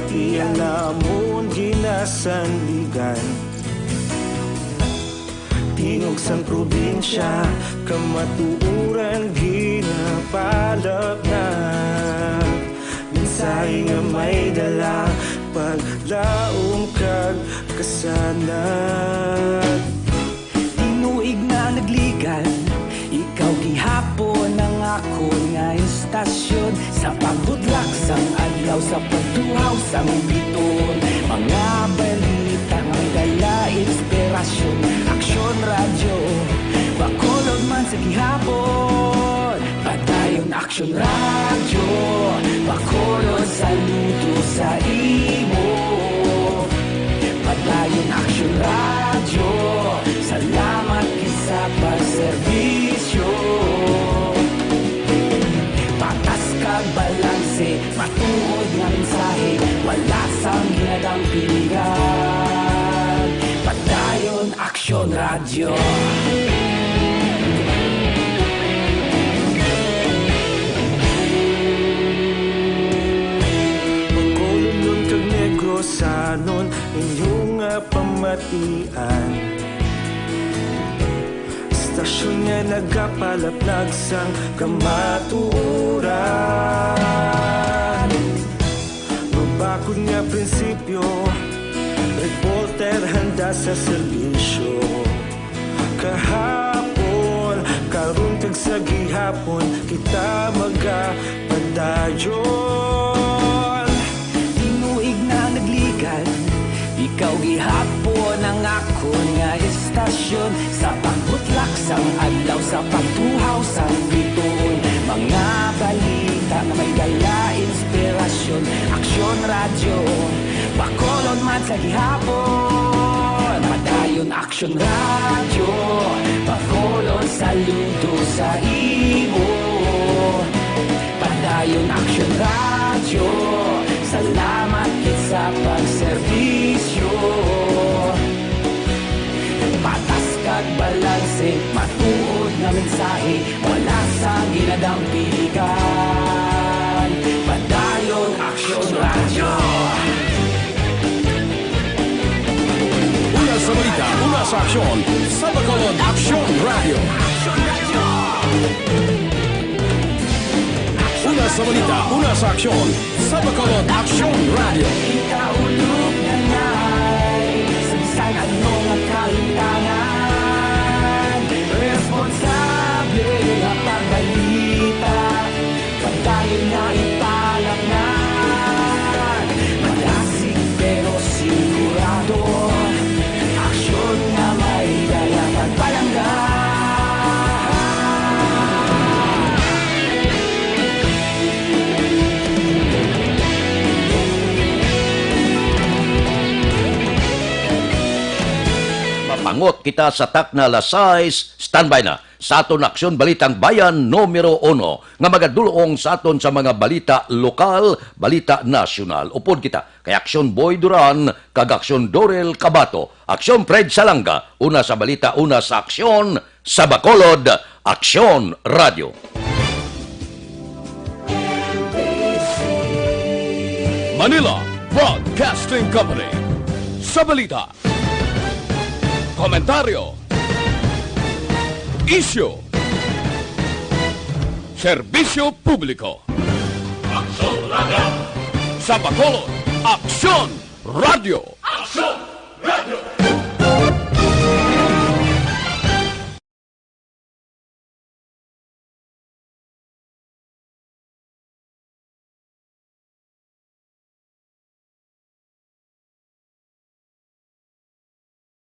Tiyan namon ginasanligan, tingog sang probinsya, kamatuuran ginapalap na. Minsay nga may dala, paglaom kag kasanag. Tinuig na nagligan, ikaw gihapon ang ako nga istasyon. Sa pagbudlak sang adlaw, sa pagtuhaw sang biton. Mga balita nga dala inspirasyon. Aksyon radyo, Bacolod man sa gihapon. Padayon Aksyon radyo, Bacolod saludo sa imo. Padayon Aksyon radyo, salamat kisa pagserbisyo. Patas kag balanse, matuod nga mensahe, wala sang ginadang piligan. Padayon Aksyon radyo. Bacolod kag Negrosanon, inyong nga pamatian. Stasyon nga nagapalaplag sang kamatuoran. Mabakod nga prinsipyo, reporter handa sa serbisyo. Kahapon, karon kag sa gihapon, kita magapadayon. Tinuig na nagligan, ikaw gihapon ang ako nga istasyon. Sa pagbutlak sang adlaw, sa pagtuhaw sang biton. Mga balita na may dala inspirasyon. Aksyon radyo, Bacolod man sa gihapon. Padayon Aksyon radyo, Bacolod saludo sa imo. Padayon Aksyon radyo, salamat sa pagserbisyo. Patas kag balanse, matuod nga mensahe, wala sa ginadang piligan. Padayon Aksyon radyo. Una sa balita, una sa aksyon, sa Bacolod Aksyon Radio. Una sa balita, una sa aksyon, sa Bacolod Aksyon Radio. Ikaulog na ngay, sa bisan ano nga kalintangan. Responsable nga pagbalita, pagdayon na ipalaknan. Malasig pero sigurado, aksyon nga may dala pagpalanggan. Mapangot kita sa takna alas 6, standby na sa aton Aksyon Balitang Bayan numero 1 nga magadulong sa aton sa mga balita lokal, balita nasyonal. Upod kita kay Aksyon Boy Duran kag Aksyon Dorel Cabato, Aksyon Fred Salanga, una sa balita, una sa aksyon, sa Bacolod Aksyon Radio. Manila Broadcasting Company. Sa balita, komentaryo, isyu, serbisyo publiko. Aksyon Radio. Sa Bacolod, Aksyon Radio. Aksyon